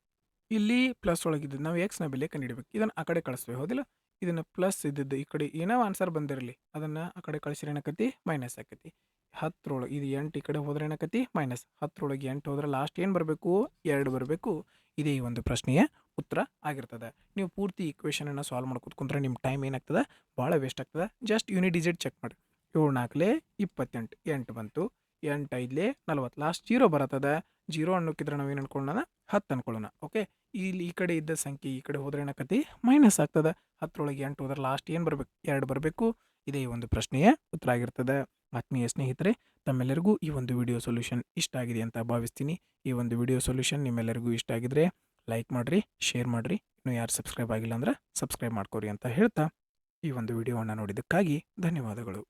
ಇಲ್ಲಿ ಪ್ಲಸ್ ಒಳಗಿದ್ದು ನಾವು ಎಕ್ಸ್ನ ಬೆಲೆ ಕಂಡುಹಿಡಬೇಕು. ಇದನ್ನು ಆ ಕಡೆ ಕಳಿಸ್ಬೇಕು. ಹೌದಿಲ್ಲ? ಇದನ್ನು ಪ್ಲಸ್ ಇದ್ದದ್ದು ಈ ಕಡೆ ಏನೋ ಆನ್ಸರ್ ಬಂದಿರಲಿ ಅದನ್ನು ಆ ಕಡೆ ಕಳಿಸಿದ್ರೆ ಏನಾಕತಿ? ಮೈನಸ್ ಆಕತಿ. 10 ಇದು 8 ಈ ಕಡೆ ಹೋದ್ರೆ ಏನಾಕತಿ? ಮೈನಸ್. 10 8 ಹೋದ್ರೆ ಲಾಸ್ಟ್ ಏನು ಬರಬೇಕು? 2 ಬರಬೇಕು. ಇದೇ ಈ ಒಂದು ಪ್ರಶ್ನೆಯ ಉತ್ತರ ಆಗಿರ್ತದೆ. ನೀವು ಪೂರ್ತಿ ಈಕ್ವೇಷನನ್ನು ಸಾಲ್ವ್ ಮಾಡ್ಕೊತ ಕುಂತ್ರೆ ನಿಮ್ಮ ಟೈಮ್ ಏನಾಗ್ತದೆ? ಭಾಳ ವೇಸ್ಟ್ ಆಗ್ತದೆ. ಜಸ್ಟ್ ಯೂನಿಟ್ ಡಿಜಿಟ್ ಚೆಕ್ ಮಾಡಿ. 7 4 28 8 ಬಂತು. 8 5 40 ಲಾಸ್ಟ್ 0 ಬರತ್ತದ. 0 ಅನ್ನೋಕ್ಕಿದ್ರೆ ನಾವೇನು ಅನ್ಕೊಳ್ಳೋಣ 10 ಅನ್ಕೊಳ್ಳೋಣ. ಓಕೆ, ಇಲ್ಲಿ ಈ ಕಡೆ ಇದ್ದ ಸಂಖ್ಯೆ ಈ ಕಡೆ ಹೋದ್ರೆ ಏನಾಕತಿ ಮೈನಸ್ ಆಗ್ತದೆ. 10ರೊಳಗೆ 8 ಹೋದ್ರೆ ಲಾಸ್ಟ್ ಏನು ಬರಬೇಕು 2 ಬರಬೇಕು. ಇದೇ ಈ ಒಂದು ಪ್ರಶ್ನೆಯ ಉತ್ತರ ಆಗಿರ್ತದೆ. ಆತ್ಮೀಯ ಸ್ನೇಹಿತರೆ, ತಮ್ಮೆಲ್ಲರಿಗೂ ಈ ಒಂದು ವಿಡಿಯೋ ಸೊಲ್ಯೂಷನ್ ಇಷ್ಟ ಆಗಿದೆ ಅಂತ ಭಾವಿಸ್ತೀನಿ. ಈ ಒಂದು ವಿಡಿಯೋ ಸೊಲ್ಯೂಷನ್ ನಿಮ್ಮೆಲ್ಲರಿಗೂ ಇಷ್ಟ ಆಗಿದ್ರೆ ಲೈಕ್ ಮಾಡಿರಿ, ಶೇರ್ ಮಾಡಿರಿ. ಇನ್ನೂ ಯಾರು ಸಬ್ಸ್ಕ್ರೈಬ್ ಆಗಿಲ್ಲ ಅಂದ್ರೆ ಸಬ್ಸ್ಕ್ರೈಬ್ ಮಾಡ್ಕೋರಿ ಅಂತ ಹೇಳ್ತಾ ಈ ಒಂದು ವಿಡಿಯೋವನ್ನು ನೋಡಿದ್ದಕ್ಕಾಗಿ ಧನ್ಯವಾದಗಳು.